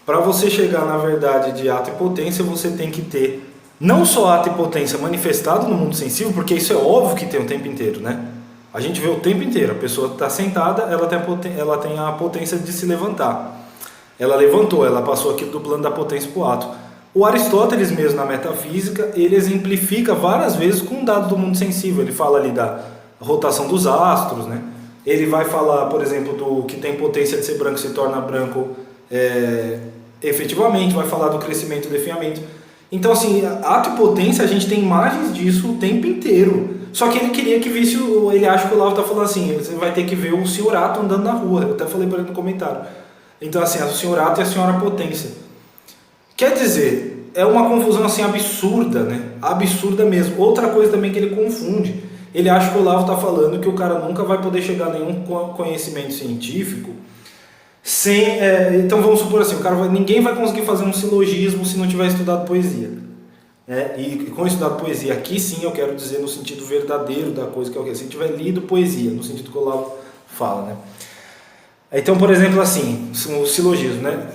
para você chegar na verdade de ato e potência, você tem que ter não só ato e potência manifestado no mundo sensível, porque isso é óbvio que tem o tempo inteiro, né? A gente vê o tempo inteiro, a pessoa está sentada, ela tem a potência de se levantar. Ela levantou, ela passou aqui do plano da potência para o ato. O Aristóteles mesmo na metafísica, ele exemplifica várias vezes com um dado do mundo sensível. Ele fala ali da rotação dos astros, né? Ele vai falar, por exemplo, do que tem potência de ser branco se torna branco efetivamente, vai falar do crescimento e definhamento. Então, assim, ato e potência, a gente tem imagens disso o tempo inteiro. Só que ele queria que visse, ele acha que o Olavo está falando assim, você vai ter que ver o senhor ato andando na rua. Eu até falei para ele no comentário. Então, assim, o senhor ato e a senhora potência. Quer dizer, é uma confusão assim absurda, né? Absurda mesmo. Outra coisa também que ele confunde. Ele acha que o Olavo está falando que o cara nunca vai poder chegar a nenhum conhecimento científico sem... então vamos supor assim, ninguém vai conseguir fazer um silogismo se não tiver estudado poesia. E com estudado poesia, aqui sim eu quero dizer no sentido verdadeiro da coisa, que é o quê? Se tiver lido poesia, no sentido que o Olavo fala, né? Então, por exemplo, assim, o silogismo, né?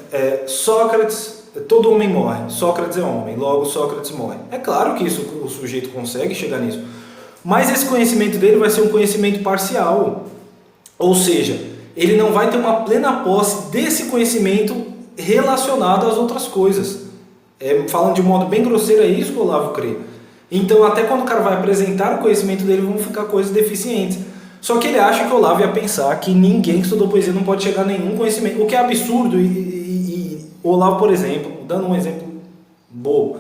Sócrates, todo homem morre, Sócrates é homem, logo Sócrates morre. É claro que isso o sujeito consegue chegar nisso, mas esse conhecimento dele vai ser um conhecimento parcial, ou seja, ele não vai ter uma plena posse desse conhecimento relacionado às outras coisas. Falando de modo bem grosseiro, é isso que o Olavo crê. Então, até quando o cara vai apresentar o conhecimento dele, vão ficar coisas deficientes. Só que ele acha que o Olavo ia pensar que ninguém que estudou poesia não pode chegar a nenhum conhecimento, o que é absurdo. E o Olavo, por exemplo, dando um exemplo bobo,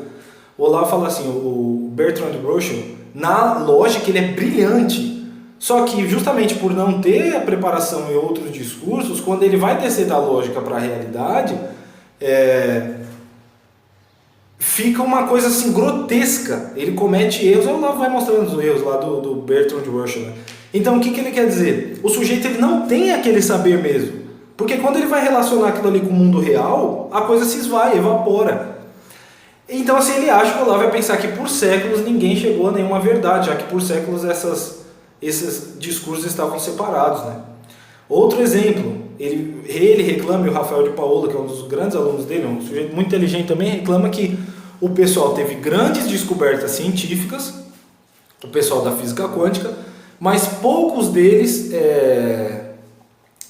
o Olavo fala assim, o Bertrand Russell, na lógica ele é brilhante, só que justamente por não ter a preparação em outros discursos, quando ele vai descer da lógica para a realidade, fica uma coisa assim grotesca, ele comete erros, o Olavo vai mostrando os erros lá do Bertrand Russell, né? Então o que ele quer dizer? O sujeito ele não tem aquele saber mesmo, porque quando ele vai relacionar aquilo ali com o mundo real, a coisa se esvai, evapora. Então assim, ele acha que o Olavo vai pensar que por séculos ninguém chegou a nenhuma verdade, já que por séculos esses discursos estavam separados, né? Outro exemplo, ele reclama, e o Rafael de Paola, que é um dos grandes alunos dele, um sujeito muito inteligente também, reclama que o pessoal teve grandes descobertas científicas, o pessoal da física quântica, mas poucos deles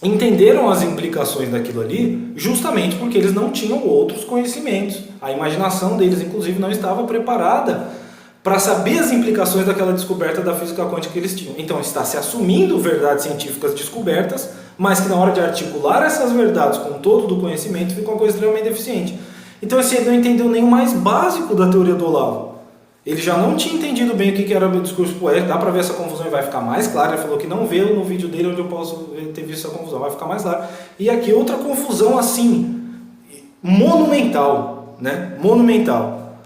entenderam as implicações daquilo ali justamente porque eles não tinham outros conhecimentos. A imaginação deles, inclusive, não estava preparada para saber as implicações daquela descoberta da física quântica que eles tinham. Então está se assumindo verdades científicas descobertas, mas que na hora de articular essas verdades com todo o conhecimento fica uma coisa extremamente deficiente. Então ele não entendeu nem o mais básico da teoria do Olavo. Ele já não tinha entendido bem o que era o discurso poético, dá para ver essa confusão e vai ficar mais claro. Ele falou que não vê no vídeo dele onde eu posso ter visto essa confusão, vai ficar mais claro. E aqui outra confusão assim, monumental, né? Monumental.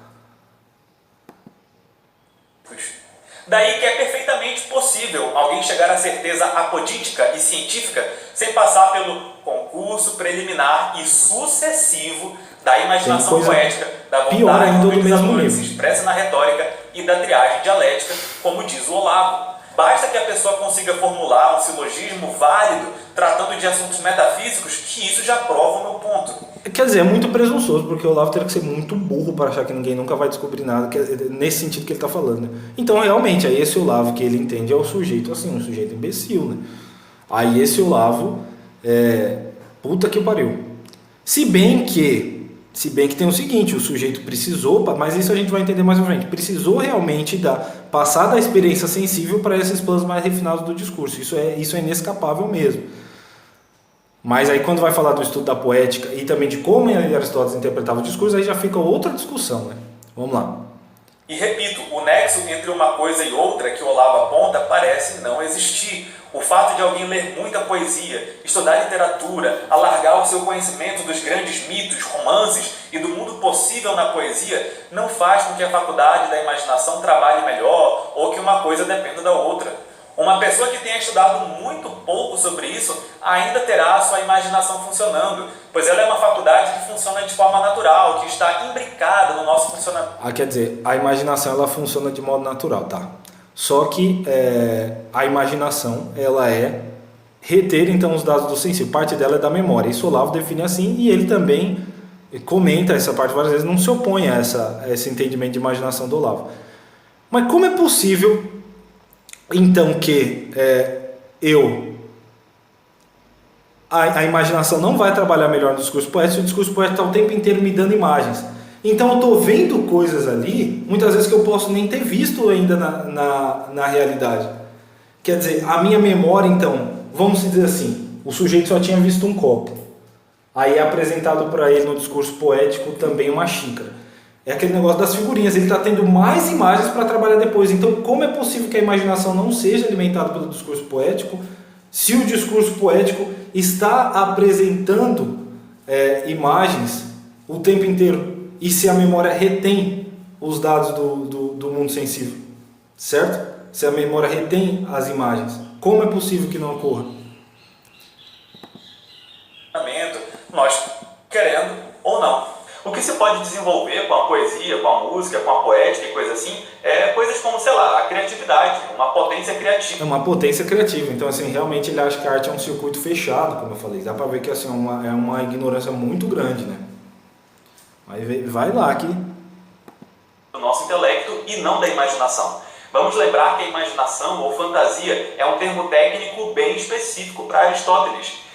Daí que é perfeitamente possível alguém chegar à certeza apodítica e científica sem passar pelo concurso preliminar e sucessivo da imaginação poética, da vontade e mobilização que se expressa na retórica e da triagem dialética, como diz o Olavo. Basta que a pessoa consiga formular um silogismo válido tratando de assuntos metafísicos que isso já prova o meu ponto. Quer dizer, é muito presunçoso, porque o Olavo teria que ser muito burro para achar que ninguém nunca vai descobrir nada, nesse sentido que ele está falando, né? Então, realmente, aí esse Olavo que ele entende é o sujeito assim, um sujeito imbecil, né? Aí esse Olavo puta que pariu. Se bem que tem o seguinte, o sujeito precisou, mas isso a gente vai entender mais à frente, precisou realmente passar da experiência sensível para esses planos mais refinados do discurso. Isso é inescapável mesmo. Mas aí quando vai falar do estudo da poética e também de como Aristóteles interpretava o discurso, aí já fica outra discussão, né? Vamos lá. E repito, o nexo entre uma coisa e outra que o Olavo aponta parece não existir. O fato de alguém ler muita poesia, estudar literatura, alargar o seu conhecimento dos grandes mitos, romances e do mundo possível na poesia não faz com que a faculdade da imaginação trabalhe melhor ou que uma coisa dependa da outra. Uma pessoa que tenha estudado muito pouco sobre isso ainda terá a sua imaginação funcionando, pois ela é uma faculdade que funciona de forma natural, que está imbricada no nosso funcionamento. Quer dizer, a imaginação ela funciona de modo natural, tá? Só que a imaginação, ela é reter então os dados do sensível, parte dela é da memória. Isso o Olavo define assim e ele também comenta essa parte várias vezes, não se opõe a esse entendimento de imaginação do Olavo. Mas como é possível então que a imaginação não vai trabalhar melhor no discurso poético se o discurso poético está o tempo inteiro me dando imagens? Então eu estou vendo coisas ali, muitas vezes que eu posso nem ter visto ainda na realidade. Quer dizer, a minha memória então, vamos dizer assim, o sujeito só tinha visto um copo. Aí é apresentado para ele no discurso poético também uma xícara. É aquele negócio das figurinhas, ele está tendo mais imagens para trabalhar depois. Então como é possível que a imaginação não seja alimentada pelo discurso poético se o discurso poético está apresentando imagens o tempo inteiro? E se a memória retém os dados do mundo sensível, certo? Se a memória retém as imagens, como é possível que não ocorra? Nós querendo ou não. O que se pode desenvolver com a poesia, com a música, com a poética e coisa assim, é coisas como, sei lá, a criatividade, uma potência criativa. É uma potência criativa, então assim, realmente ele acha que a arte é um circuito fechado, como eu falei. Dá pra ver que assim, é uma ignorância muito grande, né? Mas vai lá aqui. Do nosso intelecto e não da imaginação. Vamos lembrar que a imaginação ou fantasia é um termo técnico bem específico para Aristóteles.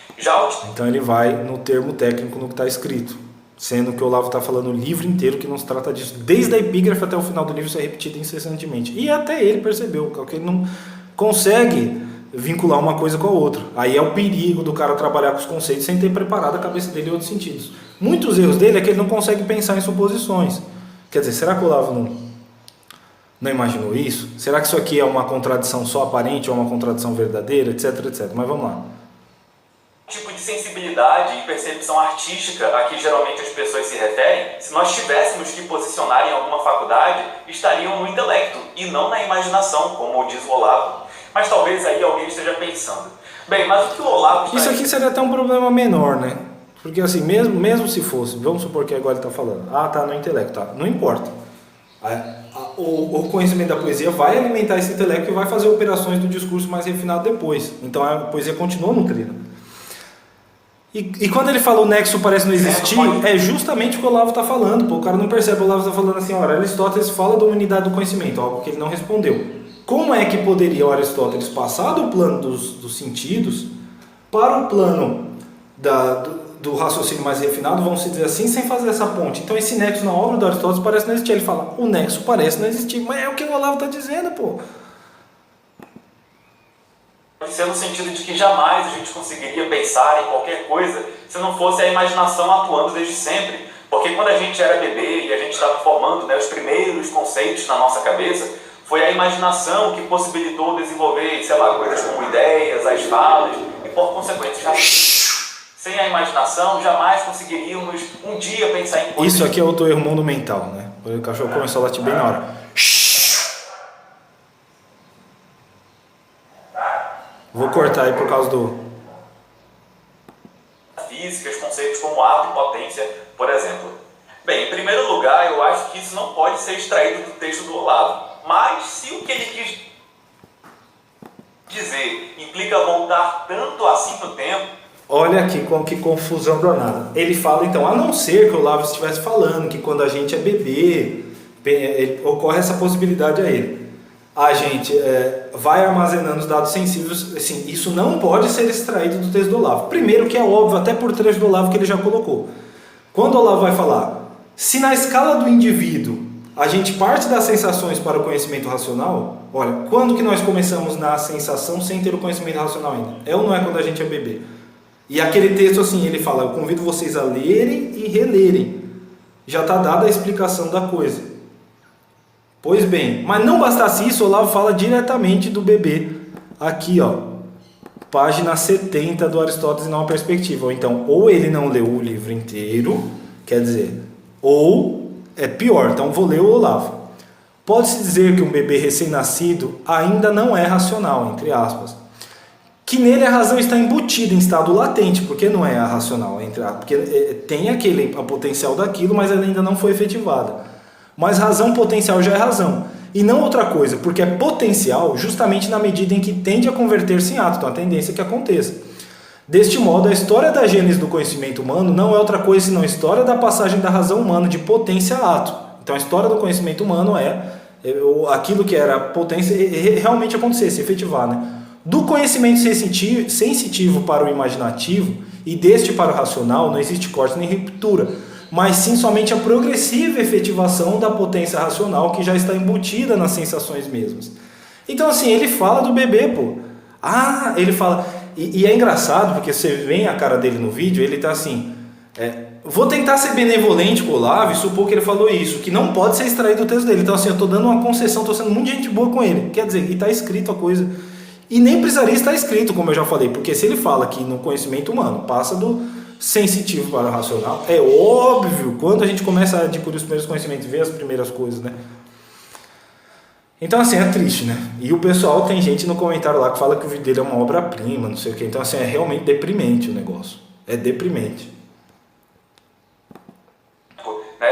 Então ele vai no termo técnico no que está escrito, sendo que o Olavo está falando o livro inteiro que não se trata disso. Desde a epígrafe até o final do livro isso é repetido incessantemente. E até ele percebeu que ele não consegue vincular uma coisa com a outra. Aí é o perigo do cara trabalhar com os conceitos sem ter preparado a cabeça dele em outros sentidos. Muitos erros dele é que ele não consegue pensar em suposições. Quer dizer, será que o Olavo não imaginou isso? Será que isso aqui é uma contradição só aparente ou uma contradição verdadeira, etc, etc. Mas vamos lá. Tipo de sensibilidade e percepção artística a que geralmente as pessoas se referem, se nós tivéssemos que posicionar em alguma faculdade, estariam no intelecto e não na imaginação, como diz o Olavo. Mas talvez aí alguém esteja pensando, bem, mas o que o Olavo está... Isso aqui seria até um problema menor, né? Porque assim, mesmo se fosse, vamos supor que agora ele está falando, tá no intelecto, tá, não importa. O conhecimento da poesia vai alimentar esse intelecto e vai fazer operações do discurso mais refinado depois. Então a poesia continua nutrida. E quando ele fala o nexo parece não existir, é justamente o que o Olavo está falando. Pô, o cara não percebe, o Olavo está falando assim, olha, Aristóteles fala da unidade do conhecimento, algo que ele não respondeu. Como é que poderia o Aristóteles passar do plano dos sentidos para o plano do raciocínio mais refinado, vamos dizer assim, sem fazer essa ponte? Então esse nexo na obra do Aristóteles parece não existir. Ele fala, o nexo parece não existir, mas é o que o Olavo está dizendo, pô. Ser no sentido de que jamais a gente conseguiria pensar em qualquer coisa se não fosse a imaginação atuando desde sempre. Porque quando a gente era bebê e a gente estava formando, né, os primeiros conceitos na nossa cabeça, foi a imaginação que possibilitou desenvolver, sei lá, coisas como ideias, as falas e por consequência já... Sem a imaginação jamais conseguiríamos um dia pensar em coisas... Isso aqui é outro erro monumental, né? O cachorro começou a latir bem na hora. Vou cortar aí por causa do... Físicas, conceitos como ato e potência, por exemplo. Bem, em primeiro lugar, eu acho que isso não pode ser extraído do texto do Olavo. Mas se o que ele quis dizer implica voltar tanto assim no tempo... Olha aqui que confusão danada. Ele fala então, a não ser que o Olavo estivesse falando que quando a gente é bebê, ocorre essa possibilidade a ele. A gente vai armazenando os dados sensíveis, assim, isso não pode ser extraído do texto do Olavo. Primeiro que é óbvio, até por trecho do Olavo que ele já colocou. Quando o Olavo vai falar, se na escala do indivíduo a gente parte das sensações para o conhecimento racional, olha, quando que nós começamos na sensação sem ter o conhecimento racional ainda? É ou não é quando a gente é bebê? E aquele texto assim, ele fala, eu convido vocês a lerem e relerem. Já está dada a explicação da coisa. Pois bem, mas não bastasse isso, o Olavo fala diretamente do bebê. Aqui, ó. página 70 do Aristóteles em Nova Perspectiva. Ou então, ou ele não leu o livro inteiro, quer dizer, ou é pior, então vou ler o Olavo. Pode-se dizer que um bebê recém-nascido ainda não é racional, entre aspas. Que nele a razão está embutida em estado latente, porque não é racional, porque tem a potencial daquilo, mas ela ainda não foi efetivada. Mas razão potencial já é razão. E não outra coisa, porque é potencial justamente na medida em que tende a converter-se em ato, então a tendência é que aconteça. Deste modo, a história da gênese do conhecimento humano não é outra coisa senão a história da passagem da razão humana de potência a ato. Então a história do conhecimento humano é aquilo que era potência realmente acontecer, se efetivar, né? Do conhecimento sensitivo para o imaginativo e deste para o racional não existe corte nem ruptura, mas sim somente a progressiva efetivação da potência racional que já está embutida nas sensações mesmas. Então assim, ele fala do bebê, pô. Ele fala... E é engraçado, porque você vê a cara dele no vídeo, ele tá assim... vou tentar ser benevolente com o Olavo e supor que ele falou isso, que não pode ser extraído do texto dele. Então assim, eu tô dando uma concessão, tô sendo muito gente boa com ele. Quer dizer, e tá escrito a coisa... E nem precisaria estar escrito, como eu já falei, porque se ele fala que no conhecimento humano passa do sensitivo para o racional, é óbvio, quando a gente começa a adquirir os primeiros conhecimentos, ver as primeiras coisas, né? Então assim, é triste, né? E o pessoal, tem gente no comentário lá que fala que o vídeo dele é uma obra-prima, não sei o quê. Então assim, é realmente deprimente o negócio. É deprimente.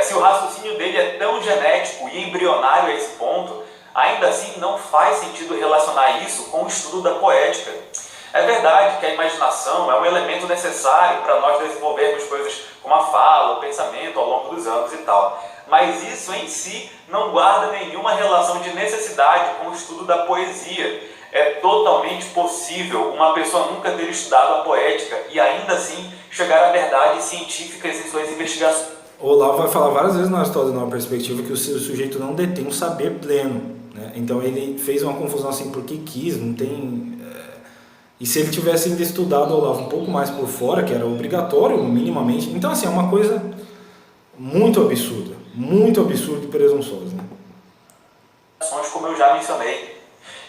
Se o raciocínio dele é tão genético e embrionário a esse ponto, ainda assim não faz sentido relacionar isso com o estudo da poética. É verdade que a imaginação é um elemento necessário para nós desenvolvermos coisas como a fala, o pensamento ao longo dos anos e tal. Mas isso em si não guarda nenhuma relação de necessidade com o estudo da poesia. É totalmente possível uma pessoa nunca ter estudado a poética e ainda assim chegar a verdades científicas em suas investigações. O Olavo vai falar várias vezes na história de Nova Perspectiva que o sujeito não detém um saber pleno, né? Então ele fez uma confusão assim porque quis, não tem... E se ele tivesse ainda estudado o Olavo um pouco mais por fora, que era obrigatório minimamente, então assim, é uma coisa muito absurda e presunçosa, né? Como eu já mencionei.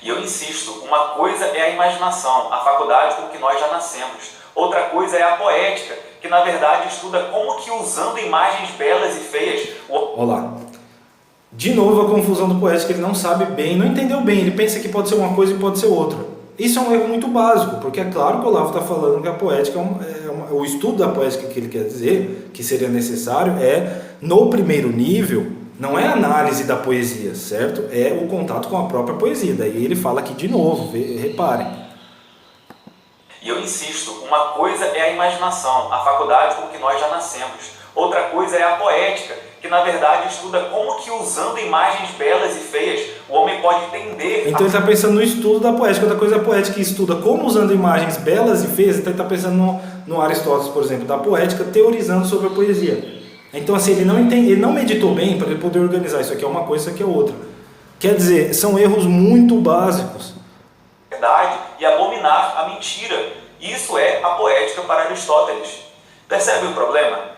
E eu insisto, uma coisa é a imaginação, a faculdade com que nós já nascemos. Outra coisa é a poética, que na verdade estuda como que usando imagens belas e feias... Olá. De novo a confusão do poético, ele não sabe bem, não entendeu bem, ele pensa que pode ser uma coisa e pode ser outra. Isso é um erro muito básico, porque é claro que o Olavo está falando que a poética o estudo da poética que ele quer dizer, que seria necessário, no primeiro nível, não é a análise da poesia, certo? É o contato com a própria poesia. Daí ele fala aqui de novo, reparem. E eu insisto, uma coisa é a imaginação, a faculdade com que nós já nascemos. Outra coisa é a poética, que na verdade estuda como que usando imagens belas e feias, o homem pode entender... Então ele está pensando no estudo da poética. Outra coisa é a poética que estuda como usando imagens belas e feias. Então ele está pensando no Aristóteles, por exemplo, da poética, teorizando sobre a poesia. Então assim, ele não meditou bem para ele poder organizar. Isso aqui é uma coisa, isso aqui é outra. Quer dizer, são erros muito básicos. Verdade e abominar a mentira. Isso é a poética para Aristóteles. Percebe o problema?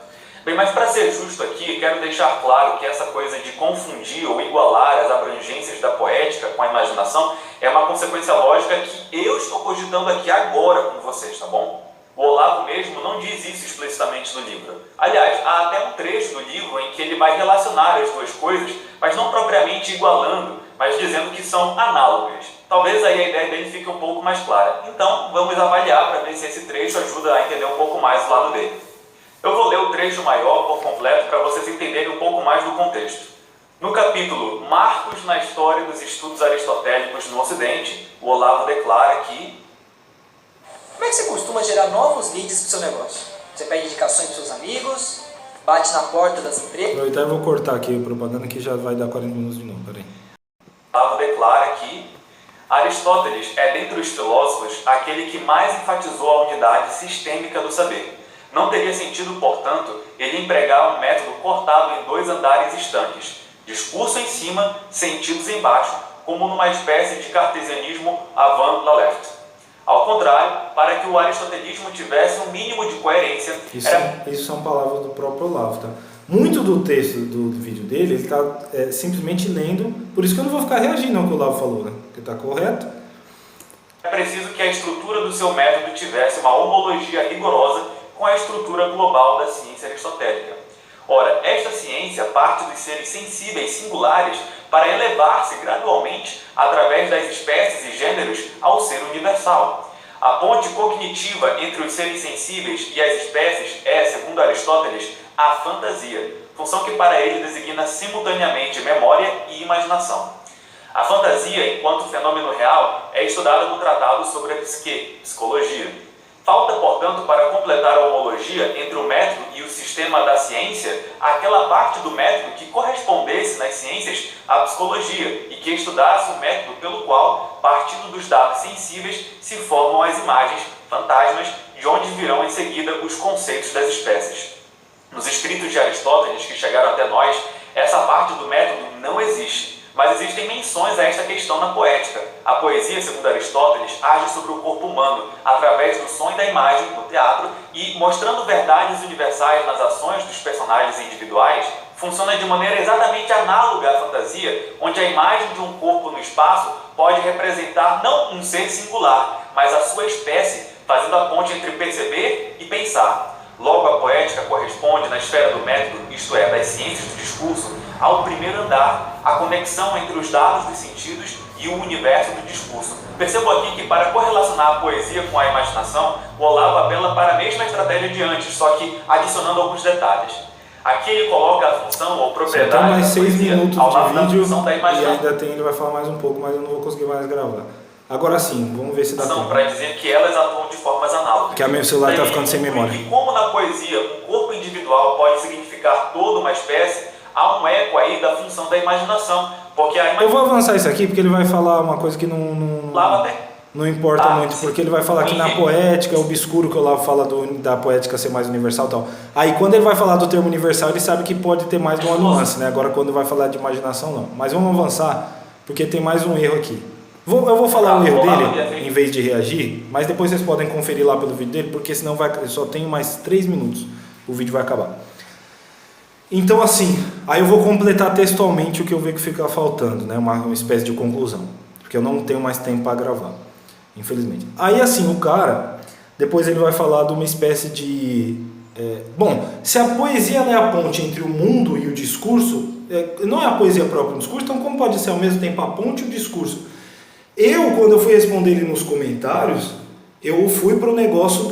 Bem, mas para ser justo aqui, quero deixar claro que essa coisa de confundir ou igualar as abrangências da poética com a imaginação é uma consequência lógica que eu estou cogitando aqui agora com vocês, tá bom? O Olavo mesmo não diz isso explicitamente no livro. Aliás, há até um trecho do livro em que ele vai relacionar as duas coisas, mas não propriamente igualando, mas dizendo que são análogas. Talvez aí a ideia dele fique um pouco mais clara. Então, vamos avaliar para ver se esse trecho ajuda a entender um pouco mais o lado dele. Eu vou ler o trecho maior por completo para vocês entenderem um pouco mais do contexto. No capítulo Marcos na História dos Estudos Aristotélicos no Ocidente, o Olavo declara que... Como é que você costuma gerar novos leads para o seu negócio? Você pede indicações para seus amigos, bate na porta das empresas... Aproveitar e vou cortar aqui a propaganda que já vai dar 40 minutos de novo, peraí. Olavo declara que Aristóteles é, dentre os filósofos, aquele que mais enfatizou a unidade sistêmica do saber. Não teria sentido, portanto, ele empregar um método cortado em dois andares estanques, discurso em cima, sentidos embaixo, como numa espécie de cartesianismo avant la lettre. Ao contrário, para que o aristotelismo tivesse um mínimo de coerência... Isso são palavras do próprio Olavo, tá? Muito do texto do vídeo dele, ele está simplesmente lendo, por isso que eu não vou ficar reagindo ao que o Olavo falou, né? Porque está correto. É preciso que a estrutura do seu método tivesse uma homologia rigorosa com a estrutura global da ciência aristotélica. Ora, esta ciência parte dos seres sensíveis singulares para elevar-se gradualmente através das espécies e gêneros ao ser universal. A ponte cognitiva entre os seres sensíveis e as espécies é, segundo Aristóteles, a fantasia, função que para ele designa simultaneamente memória e imaginação. A fantasia, enquanto fenômeno real, é estudada no Tratado sobre a Psique, Psicologia. Falta, portanto, para completar a homologia entre o método e o sistema da ciência, aquela parte do método que correspondesse nas ciências à psicologia e que estudasse o método pelo qual, partindo dos dados sensíveis, se formam as imagens, fantasmas, de onde virão em seguida os conceitos das espécies. Nos escritos de Aristóteles que chegaram até nós, essa parte do método não existe. Mas existem menções a esta questão na poética. A poesia, segundo Aristóteles, age sobre o corpo humano, através do som e da imagem no teatro, e, mostrando verdades universais nas ações dos personagens individuais, funciona de maneira exatamente análoga à fantasia, onde a imagem de um corpo no espaço pode representar não um ser singular, mas a sua espécie, fazendo a ponte entre perceber e pensar. Logo, a poética corresponde, na esfera do método, isto é, das ciências do discurso, ao primeiro andar, a conexão entre os dados dos sentidos e o universo do discurso. Percebo aqui que, para correlacionar a poesia com a imaginação, o Olavo apela para a mesma estratégia de antes, só que adicionando alguns detalhes. Aqui ele coloca a função ou propriedade Só tem mais da 6 poesia minutos ao lado da de vídeo função da e imaginação. ainda tem, ele vai falar mais um pouco, mas eu não vou conseguir mais gravar. Agora sim, vamos ver se dá tempo. Para dizer que elas atuam de formas análogas. Que meu celular está ficando sem Daí, memória. E como na poesia um corpo individual pode significar toda uma espécie, há um eco aí da função da imaginação. Porque a Eu vou avançar isso aqui porque ele vai falar uma coisa que não importa muito, porque ele vai falar que na poética é obscuro que o Olavo fala da poética ser mais universal e tal. Aí quando ele vai falar do termo universal, ele sabe que pode ter mais de uma nuance, né? Agora quando vai falar de imaginação, não. Mas vamos avançar, porque tem mais um erro aqui. Eu vou falar o erro dele, em vez de reagir, mas depois vocês podem conferir lá pelo vídeo dele, porque senão só tenho mais 3 minutos, o vídeo vai acabar. Então assim, aí eu vou completar textualmente o que eu vejo que fica faltando, né? Uma espécie de conclusão, porque eu não tenho mais tempo para gravar, infelizmente. Aí assim, o cara, depois ele vai falar de uma espécie de... bom, se a poesia é a ponte entre o mundo e o discurso, não é a poesia própria do discurso, então como pode ser ao mesmo tempo a ponte e o discurso? Quando eu fui responder ele nos comentários, eu fui para o negócio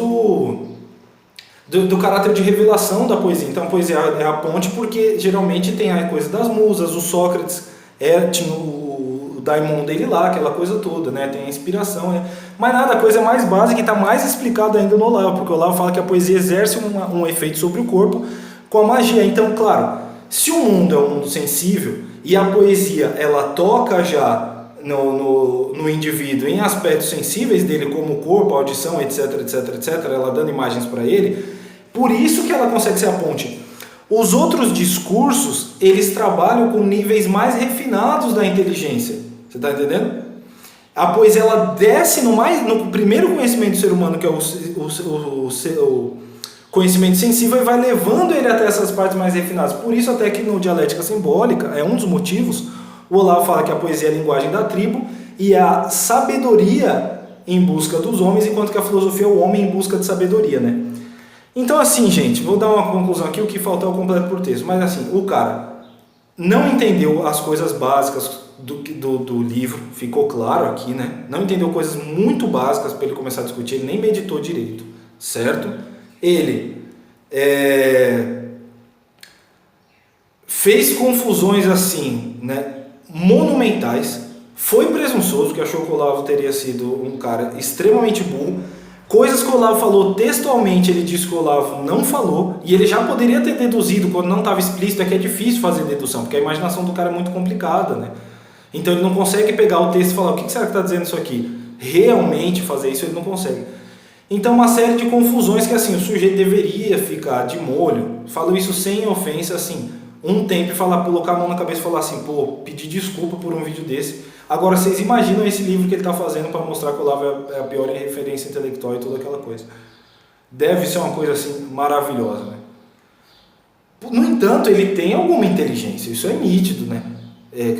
do caráter de revelação da poesia. Então a poesia é a ponte porque geralmente tem a coisa das musas, o Sócrates, tinha o daimon dele lá, aquela coisa toda, né? Tem a inspiração, né? Mas nada, a coisa mais básica que está mais explicada ainda no Olavo, porque o Olavo fala que a poesia exerce um efeito sobre o corpo com a magia. Então, claro, se o mundo é um mundo sensível e a poesia ela toca já no indivíduo em aspectos sensíveis dele, como o corpo, a audição, etc, etc, etc, ela dando imagens para ele, por isso que ela consegue ser a ponte. Os outros discursos, eles trabalham com níveis mais refinados da inteligência, você está entendendo? A poesia, ela desce no primeiro conhecimento do ser humano, que é o conhecimento sensível, e vai levando ele até essas partes mais refinadas. Por isso até que no Dialética Simbólica, é um dos motivos, o Olavo fala que a poesia é a linguagem da tribo e a sabedoria em busca dos homens, enquanto que a filosofia é o homem em busca de sabedoria, né? Então assim, gente, vou dar uma conclusão aqui, o que falta é o completo por texto, mas assim, o cara não entendeu as coisas básicas do livro, ficou claro aqui, né? Não entendeu coisas muito básicas para ele começar a discutir, ele nem meditou direito, certo? Ele fez confusões assim, né? Monumentais, foi presunçoso, que achou que o Olavo teria sido um cara extremamente burro, coisas que o Olavo falou textualmente, ele disse que o Olavo não falou, e ele já poderia ter deduzido quando não estava explícito, que é difícil fazer dedução, porque a imaginação do cara é muito complicada, né? Então ele não consegue pegar o texto e falar, o que será que está dizendo isso aqui? Realmente fazer isso ele não consegue. Então uma série de confusões que assim, o sujeito deveria ficar de molho, falo isso sem ofensa, assim, um tempo e colocar a mão na cabeça e falar assim, pô, pedir desculpa por um vídeo desse. Agora vocês imaginam esse livro que ele está fazendo para mostrar que o Olavo é a pior referência intelectual e toda aquela coisa. Deve ser uma coisa assim maravilhosa, né? No entanto, ele tem alguma inteligência, isso é nítido, né?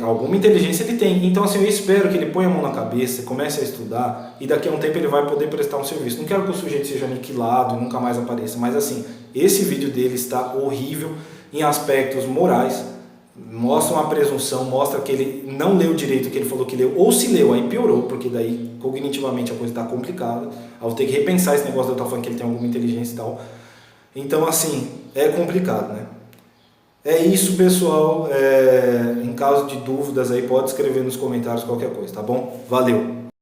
Alguma inteligência ele tem. Então assim, eu espero que ele ponha a mão na cabeça, comece a estudar e daqui a um tempo ele vai poder prestar um serviço. Não quero que o sujeito seja aniquilado e nunca mais apareça, mas assim, esse vídeo dele está horrível em aspectos morais, mostra uma presunção, mostra que ele não leu direito o que ele falou que leu, ou se leu, aí piorou, porque daí cognitivamente a coisa está complicada, eu vou ter que repensar esse negócio de eu estar falando que ele tem alguma inteligência e tal. Então assim, é complicado, né? É isso, pessoal. Em caso de dúvidas aí, pode escrever nos comentários qualquer coisa, tá bom? Valeu!